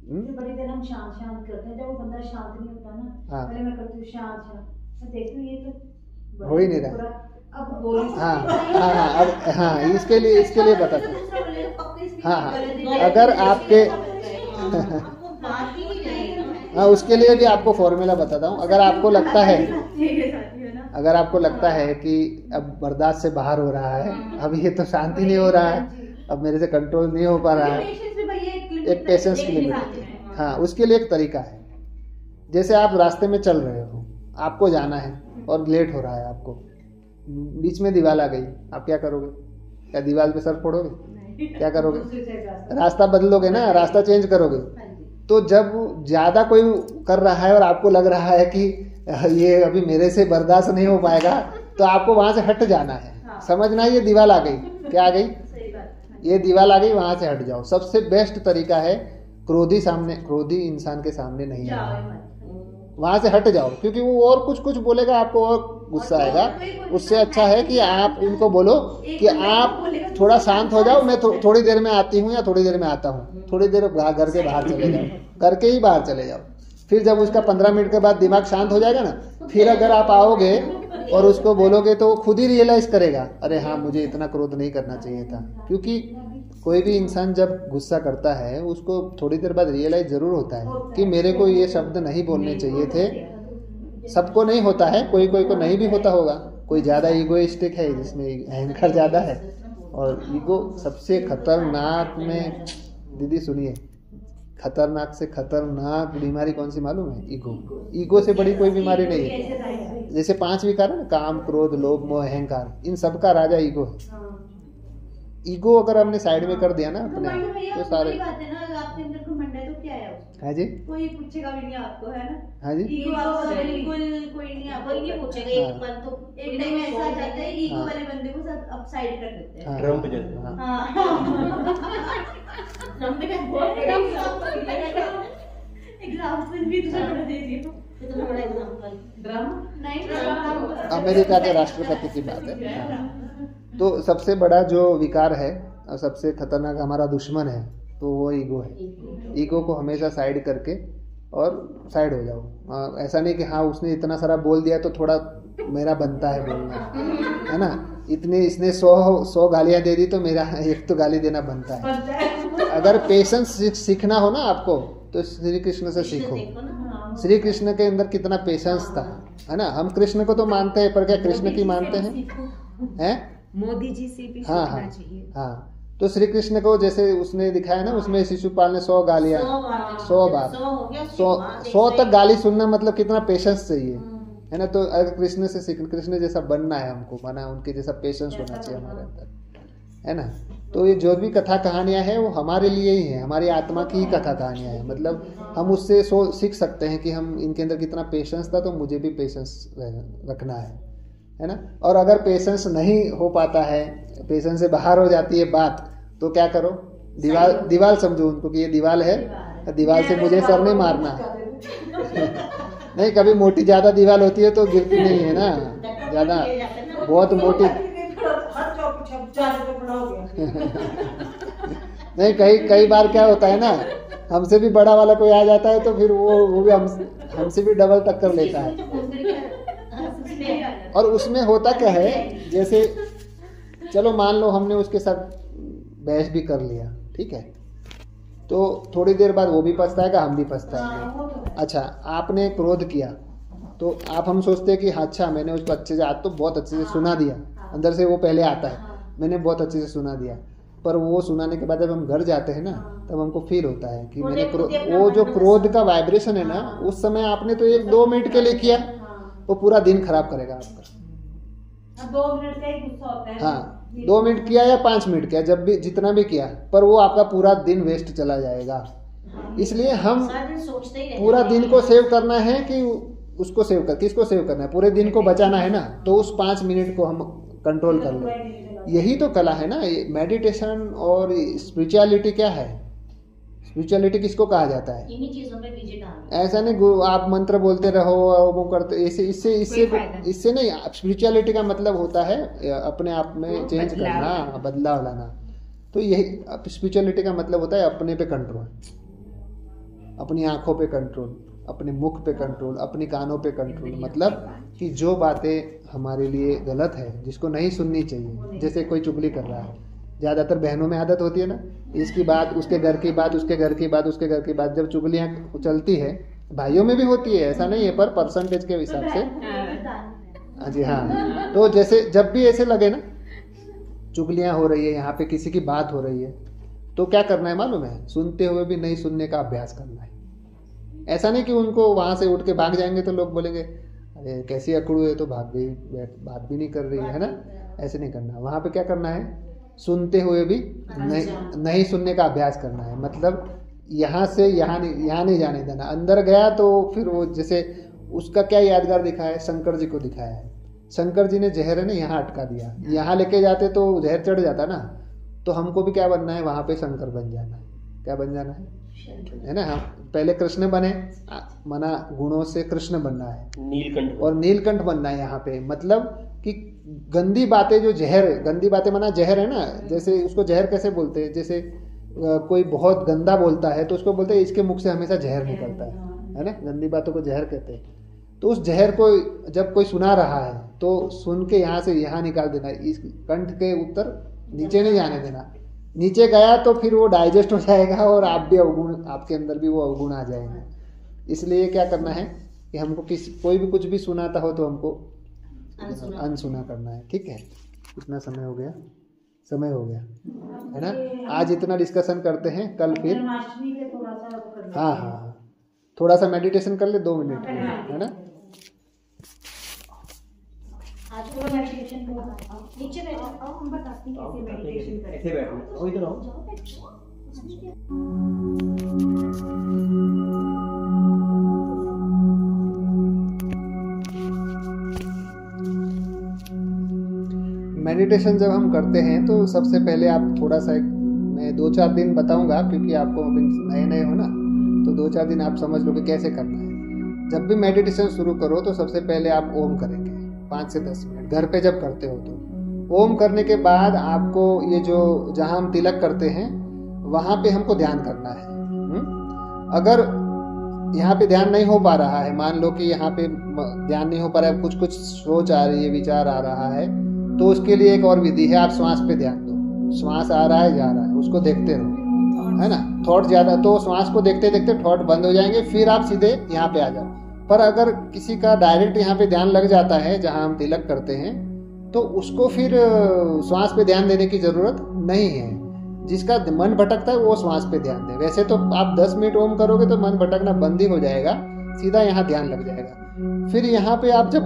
बड़ी देर हम शांत करते हैं, जब वो बंदा शांत नहीं होता ना, हाँ। पहले मैं करती हूँ शांत, मैं देखती हूँ ये तो हो ही नहीं रहा। अब बोल हाँ, इसके लिए बता दो। हाँ, अगर आपके हाँ, उसके लिए भी आपको फॉर्मूला बताता हूँ। अगर आपको लगता है कि अब बर्दाश्त से बाहर हो रहा है, अब ये तो शांति नहीं हो रहा है, अब मेरे से कंट्रोल नहीं हो पा रहा है, एक पेशेंस की लिमिट। हाँ, उसके लिए एक तरीका है। जैसे आप रास्ते में चल रहे हो, आपको जाना है और लेट हो रहा है, आपको बीच में दीवार आ गई, आप क्या करोगे? क्या दीवार पे सर फोड़ोगे? क्या करोगे? रास्ता बदलोगे ना, रास्ता चेंज करोगे। तो जब ज्यादा कोई कर रहा है और आपको लग रहा है कि ये अभी मेरे से बर्दाश्त नहीं हो पाएगा, तो आपको वहां से हट जाना है। समझना ये दीवार आ गई, क्या आ गई? ये दीवार आ गई, वहां से हट जाओ। सबसे बेस्ट तरीका है क्रोधी इंसान के सामने नहीं आना, वहां से हट जाओ। क्योंकि वो और कुछ बोलेगा, आपको और गुस्सा आएगा। उससे अच्छा है कि आप उनको बोलो कि आप थोड़ा शांत हो जाओ, मैं थोड़ी देर में आती हूँ या थोड़ी देर में आता हूँ। थोड़ी देर घर के बाहर चले जाओ, घर के ही बाहर चले जाओ। फिर जब उसका 15 मिनट के बाद दिमाग शांत हो जाएगा ना, फिर अगर आप आओगे और उसको बोलोगे तो खुद ही रियलाइज करेगा, अरे हाँ मुझे इतना क्रोध नहीं करना चाहिए था। क्योंकि कोई भी इंसान जब गुस्सा करता है, उसको थोड़ी देर बाद रियलाइज जरूर होता है कि मेरे को ये शब्द नहीं बोलने चाहिए थे। सबको नहीं होता है, कोई को नहीं भी होता होगा। कोई ज्यादा ईगोइस्टिक है, जिसमें अहंकार ज्यादा है। और ईगो सबसे खतरनाक में, दीदी सुनिए, खतरनाक से खतरनाक बीमारी कौन सी मालूम है? ईगो से बड़ी कोई बीमारी नहीं है। जैसे 5 विकार है ना, काम, क्रोध, लोभ, मोह, अहंकार, इन सबका राजा ईगो है। ईगो अगर हमने साइड में कर दिया ना अपने, तो सारे आपके अंदर घमंड है तो क्या है? है जी, कोई पूछेगा भी नहीं आपको, है ना? हाँ जी, ईगो बिल्कुल कोई नहीं, आपको कोई नहीं पूछेगा। एक बार तो एक टाइम ऐसा आ जाता है, ईगो वाले बंदे को सब अब साइड कर देते हैं। ट्रम्प जैसे। एग्जाम्पल भी तो दे रही हूँ। कितना बड़ा एग्जाम्पल। ड्रम नहीं, अमेरिका के राष्ट्रपति की बात है। तो सबसे बड़ा जो विकार है और सबसे खतरनाक हमारा दुश्मन है, तो वो ईगो है। ईगो को हमेशा साइड करके और साइड हो जाओ। ऐसा नहीं कि हाँ उसने इतना सारा बोल दिया तो थोड़ा मेरा बनता है बोलना, है ना। इसने 100 गालियां दे दी तो मेरा एक तो गाली देना बनता है। अगर पेशेंस सीखना हो ना आपको, तो श्री कृष्ण से सीखो। श्री कृष्ण के अंदर कितना पेशेंस था, है ना। हम कृष्ण को तो मानते हैं, पर क्या कृष्ण की मानते हैं? मोदी जी से भी हाँ सीखना चाहिए। हाँ, तो श्री कृष्ण को जैसे उसने दिखाया ना, उसमें शिशुपाल ने 100 गालियां, 100 बार 100 तक गाली सुनना, मतलब कितना पेशेंस चाहिए, है ना। तो अगर कृष्ण से सीखना, कृष्ण जैसा बनना है हमको, माना उनके जैसा पेशेंस होना चाहिए हमारे अंदर, है ना। तो ये जो भी कथा कहानियां हैं वो हमारे लिए ही है, हमारी आत्मा की ही कथा कहानियां हैं। मतलब हम उससे सीख सकते हैं कि हम इनके अंदर कितना पेशेंस था, तो मुझे भी पेशेंस रखना है। है ना। और अगर पेशेंस नहीं हो पाता है, पेशेंस से बाहर हो जाती है बात, तो क्या करो, दीवार समझो उनको कि ये दीवार है, दीवार से मुझे सर नहीं मारना। नहीं, कभी मोटी ज्यादा दीवार होती है तो गिरती नहीं है ना, ज्यादा बहुत मोटी नहीं, कई बार क्या होता है ना, हमसे भी बड़ा वाला कोई आ जाता है तो फिर वो भी हमसे भी डबल टक्कर लेता है। और उसमें होता क्या है, जैसे चलो मान लो हमने उसके साथ बहस भी कर लिया, ठीक है, तो थोड़ी देर बाद वो भी पछताएगा, हम भी पछताएंगे। अच्छा, आपने क्रोध किया तो हम सोचते हैं कि अच्छा मैंने उसको अच्छे से, आज तो बहुत अच्छे से सुना दिया, अंदर से वो पहले आता है मैंने बहुत अच्छे से सुना दिया, पर वो सुनाने के बाद जब हम घर जाते हैं ना, तब हमको फील होता है कि मैंने वो जो क्रोध का वाइब्रेशन है ना, उस समय आपने तो 1-2 मिनट के लिए किया, वो पूरा दिन खराब करेगा आपका। 2 मिनट का ही गुस्सा होता है। हाँ, 2 मिनट किया या 5 मिनट किया, जब भी जितना भी किया, पर वो आपका पूरा दिन वेस्ट चला जाएगा। इसलिए हम पूरा दिन को सेव करना है कि उसको सेव कर, किसको सेव करना है, पूरे दिन को बचाना है ना, तो उस 5 मिनट को हम कंट्रोल कर लें। यही तो कला है ना, मेडिटेशन और स्पिरिचुअलिटी क्या है, स्पिरिचुअलिटी किसको कहा जाता है, इन्हीं चीजों में विजिट आना। ऐसा नहीं आप मंत्र बोलते रहो वो करते, इससे नहीं। स्पिरिचुअलिटी का मतलब होता है अपने आप में चेंज करना, बदलाव लाना। तो यही स्पिरिचुअलिटी का मतलब होता है अपने पे कंट्रोल, अपनी आंखों पे कंट्रोल, अपने मुख पे कंट्रोल, अपनी कानों पे कंट्रोल। मतलब कि जो बातें हमारे लिए गलत है, जिसको नहीं सुननी चाहिए, जैसे कोई चुगली कर रहा है, ज़्यादातर बहनों में आदत होती है ना, इसकी बात उसके घर की बात, उसके घर की बात, उसके घर की बात, जब चुगलियाँ चलती है, भाइयों में भी होती है, ऐसा नहीं है, पर परसेंटेज के हिसाब से। हाँ जी, हाँ। तो जैसे जब भी ऐसे लगे ना चुगलियाँ हो रही है, यहाँ पे किसी की बात हो रही है, तो क्या करना है मालूम है, सुनते हुए भी नहीं सुनने का अभ्यास करना है। ऐसा नहीं कि उनको वहां से उठ के भाग जाएंगे तो लोग बोलेंगे अरे कैसी अकड़ू है, तो भाग गई, बात भी नहीं कर रही है ना, ऐसे नहीं करना। वहां पे क्या करना है, सुनते हुए भी नहीं सुनने का अभ्यास करना है। मतलब यहाँ से यहाँ नहीं जाने देना। अंदर गया तो फिर वो, जैसे उसका क्या यादगार दिखाया है, शंकर जी को दिखाया है। शंकर जी ने जहर है ना यहाँ अटका दिया, यहाँ लेके जाते तो जहर चढ़ जाता ना, तो हमको भी क्या बनना है, वहां पे शंकर बन जाना है। क्या बन जाना है ना, हम पहले कृष्ण बने, मना गुणों से कृष्ण बनना है, नीलकंठ, और नीलकंठ बनना है यहाँ पे। मतलब कि गंदी बातें, जो जहर, गंदी बातें मना जहर है ना, जैसे उसको जहर कैसे बोलते हैं, जैसे कोई बहुत गंदा बोलता है तो उसको बोलते हैं इसके मुख से हमेशा जहर निकलता है ना, गंदी बातों को जहर कहते हैं। तो उस जहर को जब कोई सुना रहा है तो सुन के यहाँ से यहाँ निकाल देना, इस कंठ के उत्तर नीचे नहीं जाने देना। नीचे गया तो फिर वो डाइजेस्ट हो जाएगा और आप भी अवगुण, आपके अंदर भी वो अवगुण आ जाएंगे। इसलिए क्या करना है कि हमको कोई भी कुछ भी सुनाता हो तो हमको अनसुना करना है। ठीक है, कितना समय हो गया, समय हो गया है ना। आज इतना डिस्कशन करते हैं, कल फिर हाँ थोड़ा सा मेडिटेशन कर ले 2 मिनट है ना। आज पूरा मेडिटेशन नीचे बैठो, हम बताते हैं कैसे मेडिटेशन करें। ऐसे बैठो, ओ इधर आओ। मेडिटेशन जब हम करते हैं तो सबसे पहले आप थोड़ा सा, मैं 2-4 दिन बताऊंगा क्योंकि आपको नए हो ना, तो 2-4 दिन आप समझ लो कि कैसे करना है। जब भी मेडिटेशन शुरू करो तो सबसे पहले आप ओम करेंगे 5 से 10 मिनट, घर पे जब करते हो तो। ओम करने के बाद आपको ये जो जहाँ हम तिलक करते हैं वहाँ पे हमको ध्यान करना है। अगर यहाँ पे ध्यान नहीं हो पा रहा है, मान लो कि यहाँ पे ध्यान नहीं हो पा रहा है, कुछ सोच आ रही है, विचार आ रहा है, तो उसके लिए एक और विधि है, आप श्वास पे ध्यान दो। श्वास आ रहा है जा रहा है उसको देखते रहो, है ना। थॉट ज्यादा, तो श्वास को देखते देखते थॉट बंद हो जाएंगे, फिर आप सीधे यहाँ पे आ जाओ। पर अगर किसी का डायरेक्ट यहाँ पे ध्यान लग जाता है जहाँ हम तिलक करते हैं, तो उसको फिर श्वास पे ध्यान देने की जरूरत नहीं है। जिसका मन भटकता है वो श्वास पे ध्यान दे। वैसे तो आप 10 मिनट ओम करोगे तो मन भटकना बंद ही हो जाएगा, सीधा यहाँ ध्यान लग जाएगा। फिर यहाँ पे आप जब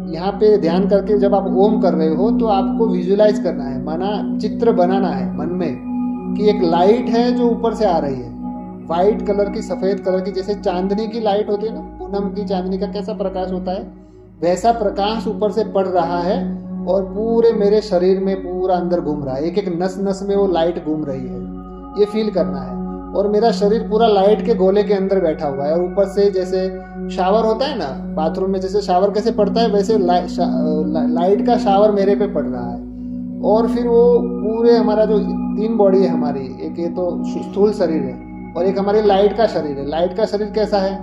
यहाँ पे ध्यान करके जब आप ओम कर रहे हो तो आपको विजुअलाइज करना है, माना चित्र बनाना है मन में कि एक लाइट है जो ऊपर से आ रही है, वाइट कलर की, सफेद कलर की, जैसे चांदनी की लाइट होती है ना, पूनम की चांदनी का कैसा प्रकाश होता है, वैसा प्रकाश ऊपर से पड़ रहा है और पूरे मेरे शरीर में पूरा अंदर घूम रहा है, एक एक नस नस में वो लाइट घूम रही है, ये फील करना है। और मेरा शरीर पूरा लाइट के गोले के अंदर बैठा हुआ है और ऊपर से जैसे शावर होता है ना बाथरूम में, जैसे शावर कैसे पड़ता है वैसे लाइट का शावर मेरे पे पड़ रहा है। और फिर वो पूरे हमारा जो 3 बॉडी है हमारी, एक ये तो स्थूल शरीर है और एक हमारी लाइट का शरीर है। लाइट का शरीर कैसा है,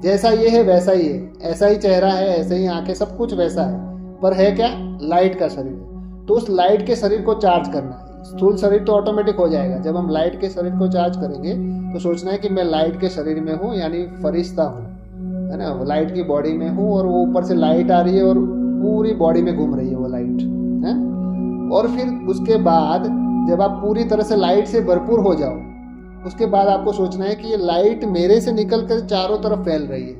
जैसा ये है वैसा ही है, ऐसा ही चेहरा है, ऐसे ही आंखें, सब कुछ वैसा है, पर है क्या, लाइट का शरीर है। तो उस लाइट के शरीर को चार्ज करना है। स्थूल शरीर तो ऑटोमेटिक हो जाएगा, जब हम लाइट के शरीर को चार्ज करेंगे तो सोचना है कि मैं लाइट के शरीर में हूँ, यानी फरिश्ता हूँ, है ना, लाइट की बॉडी में हूँ और वो ऊपर से लाइट आ रही है और पूरी बॉडी में घूम रही है वो लाइट है। और फिर उसके बाद जब आप पूरी तरह से लाइट से भरपूर हो जाओ, उसके बाद आपको सोचना है कि ये लाइट मेरे से निकल कर चारों तरफ फैल रही है।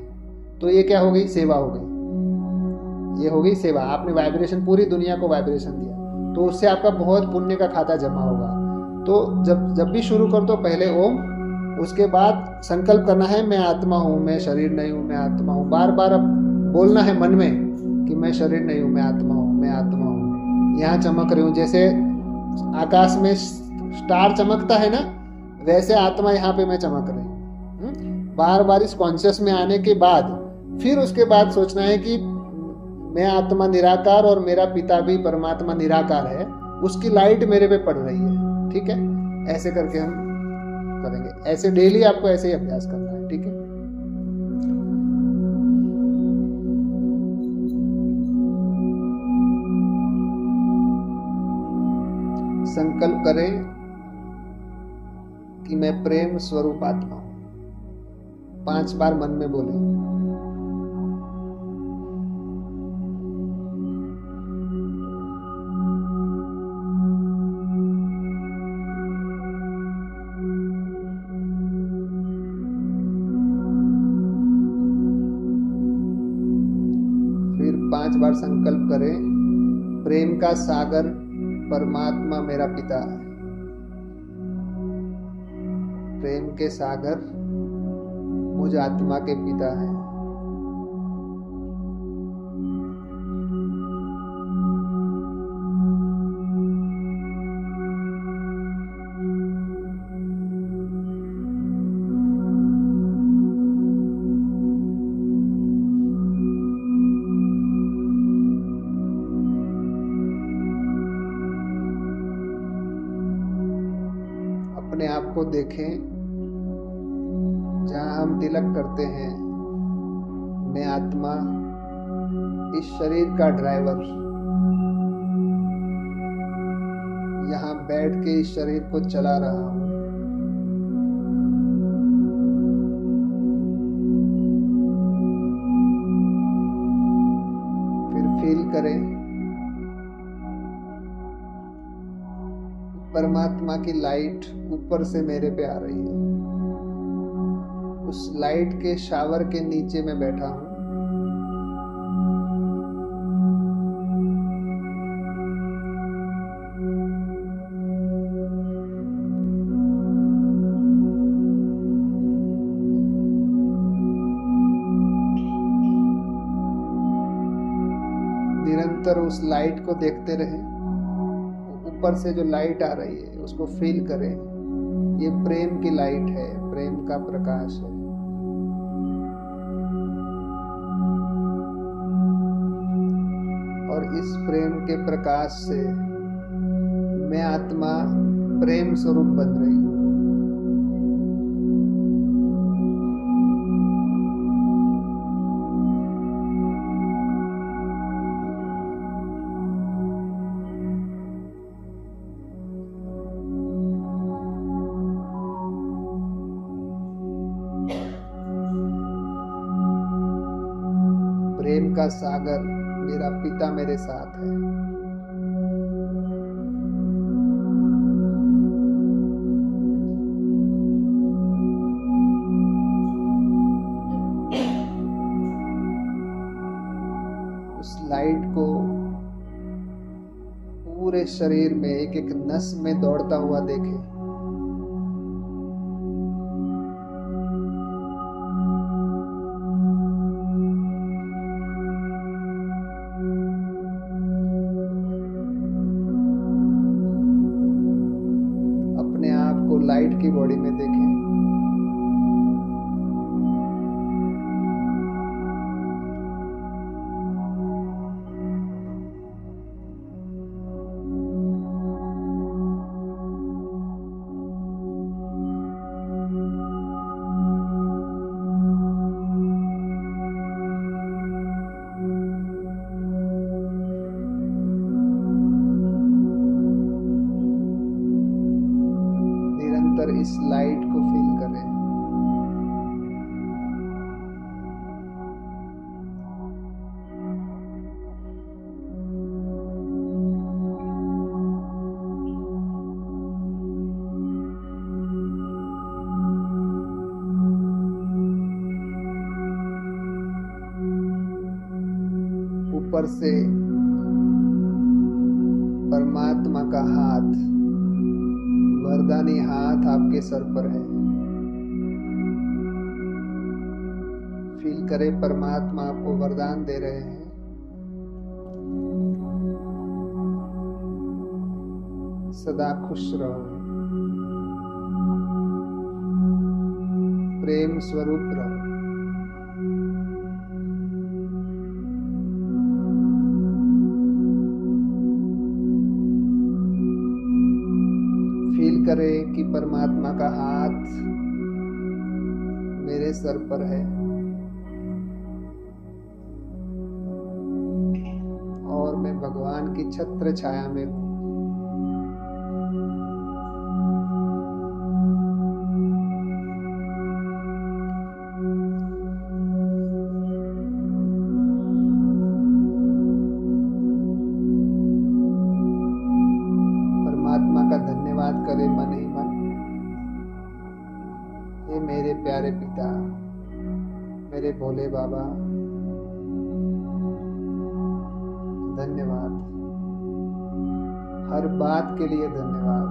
तो ये क्या हो गई, सेवा हो गई, ये हो गई सेवा। आपने वाइब्रेशन, पूरी दुनिया को वाइब्रेशन दिया, तो उससे आपका बहुत पुण्य का खाता जमा होगा। तो जब भी शुरू कर तो पहले ओम, उसके बाद संकल्प करना है मैं आत्मा हूँ, मैं शरीर नहीं हूँ, मैं आत्मा हूँ। बार बार अब बोलना है मन में कि मैं शरीर नहीं हूँ, मैं आत्मा हूँ, मैं आत्मा हूँ। यहाँ चमक रही हूँ, जैसे आकाश में स्टार चमकता है ना, वैसे आत्मा यहाँ पे मैं चमक रही हूँ। बार बार इस कॉन्शियस में आने के बाद फिर उसके बाद सोचना है कि मैं आत्मा निराकार और मेरा पिता भी परमात्मा निराकार है, उसकी लाइट मेरे पे पड़ रही है। ठीक है, ऐसे करके हम करेंगे। ऐसे डेली आपको ऐसे ही अभ्यास करना है। ठीक है, संकल्प करें कि मैं प्रेम स्वरूप आत्मा हूं। 5 बार मन में बोले। फिर 5 बार संकल्प करें, प्रेम का सागर परमात्मा मेरा पिता है। प्रेम के सागर मुझ आत्मा के पिता हैं। अपने आप को देखें, जहां हम तिलक करते हैं मैं आत्मा, इस शरीर का ड्राइवर, यहां बैठ के इस शरीर को चला रहा हूं। फिर फील करें परमात्मा की लाइट ऊपर से मेरे पे आ रही है। उस लाइट के शावर के नीचे मैं बैठा हूं। निरंतर उस लाइट को देखते रहें। ऊपर से जो लाइट आ रही है उसको फील करें। ये प्रेम की लाइट है, प्रेम का प्रकाश है। और इस प्रेम के प्रकाश से मैं आत्मा प्रेम स्वरूप बन रही हूं। प्रेम का सागर मेरा पिता मेरे साथ है। उस लाइट को पूरे शरीर में एक एक नस में दौड़ता हुआ देखें। लाइट की बॉडी में देखें। इस लाइट को फील करें। ऊपर से परमात्मा का हाथ, वरदानी हाथ आपके सर पर है। फील करें परमात्मा आपको वरदान दे रहे हैं। सदा खुश रहो, प्रेम स्वरूप रहो। फील करें कि परमात्मा का हाथ मेरे सर पर है और मैं भगवान की छत्र छाया में हूं। करे मन ही मन। हे मेरे प्यारे पिता, मेरे भोले बाबा, धन्यवाद, हर बात के लिए धन्यवाद।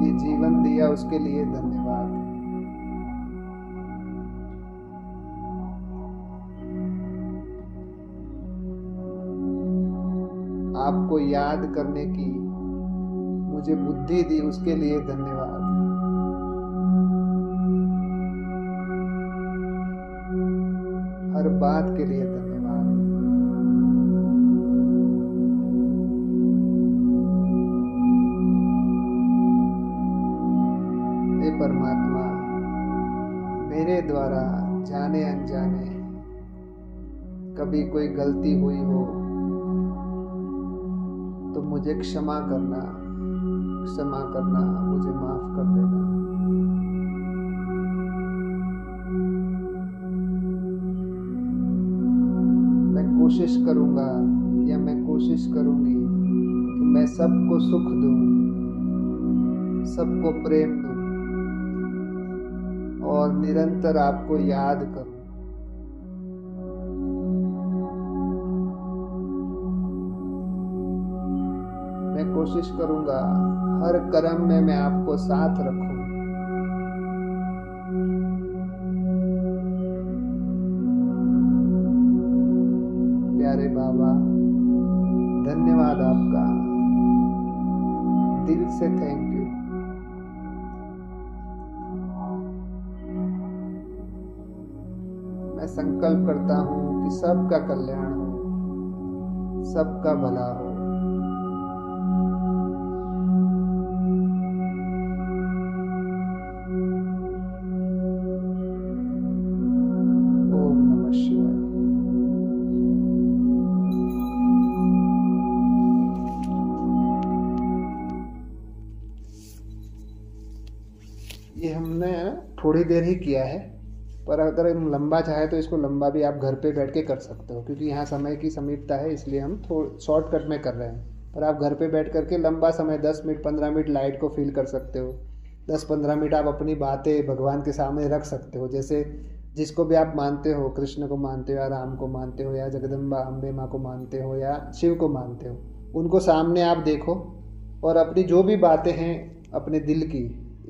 ये जीवन दिया उसके लिए धन्यवाद। आपको याद करने की मुझे बुद्धि दी उसके लिए धन्यवाद। हर बात के लिए धन्यवाद। हे परमात्मा, मेरे द्वारा जाने अनजाने कभी कोई गलती हुई हो तो मुझे क्षमा करना, मुझे माफ कर देना। मैं कोशिश करूंगा या मैं कोशिश करूंगी कि मैं सबको सुख दूं, सबको प्रेम दूं और निरंतर आपको याद करूं। मैं कोशिश करूंगा हर कर्म में मैं आपको साथ रखूं। प्यारे बाबा, धन्यवाद आपका, दिल से थैंक यू। मैं संकल्प करता हूं कि सबका कल्याण हो, सबका भला हो। ओम नमः शिवाय। ये हमने थोड़ी देर ही किया है, पर अगर हम लंबा चाहे तो इसको लंबा भी आप घर पे बैठ के कर सकते हो, क्योंकि यहाँ समय की समीपता है इसलिए हम शॉर्टकट में कर रहे हैं। पर आप घर पे बैठ करके लंबा समय 10 मिनट 15 मिनट लाइट को फील कर सकते हो। 10-15 मिनट आप अपनी बातें भगवान के सामने रख सकते हो। जैसे जिसको भी आप मानते हो, कृष्ण को मानते हो या राम को मानते हो या जगदम्बा अम्बे माँ को मानते हो या शिव को मानते हो, उनको सामने आप देखो और अपनी जो भी बातें हैं अपने दिल की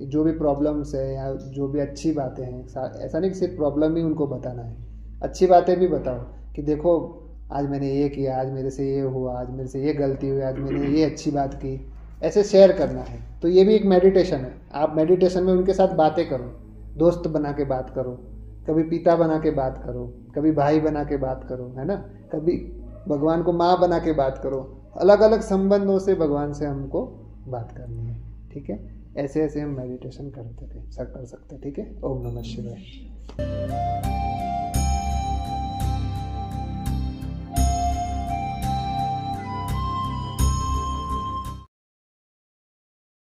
जो भी प्रॉब्लम्स है या जो भी अच्छी बातें हैं, ऐसा नहीं कि सिर्फ प्रॉब्लम ही उनको बताना है, अच्छी बातें भी बताओ कि देखो आज मैंने ये किया, आज मेरे से ये हुआ, आज मेरे से ये गलती हुई, आज मैंने ये अच्छी बात की, ऐसे शेयर करना है। तो ये भी एक मेडिटेशन है। आप मेडिटेशन में उनके साथ बातें करो, दोस्त बना के बात करो, कभी पिता बना के बात करो, कभी भाई बना के बात करो, है ना, कभी भगवान को माँ बना के बात करो। अलग अलग संबंधों से भगवान से हमको बात करनी है, ठीक है। ऐसे ऐसे हम मेडिटेशन कर सकते हैं, ठीक है। ओम नमः शिवाय।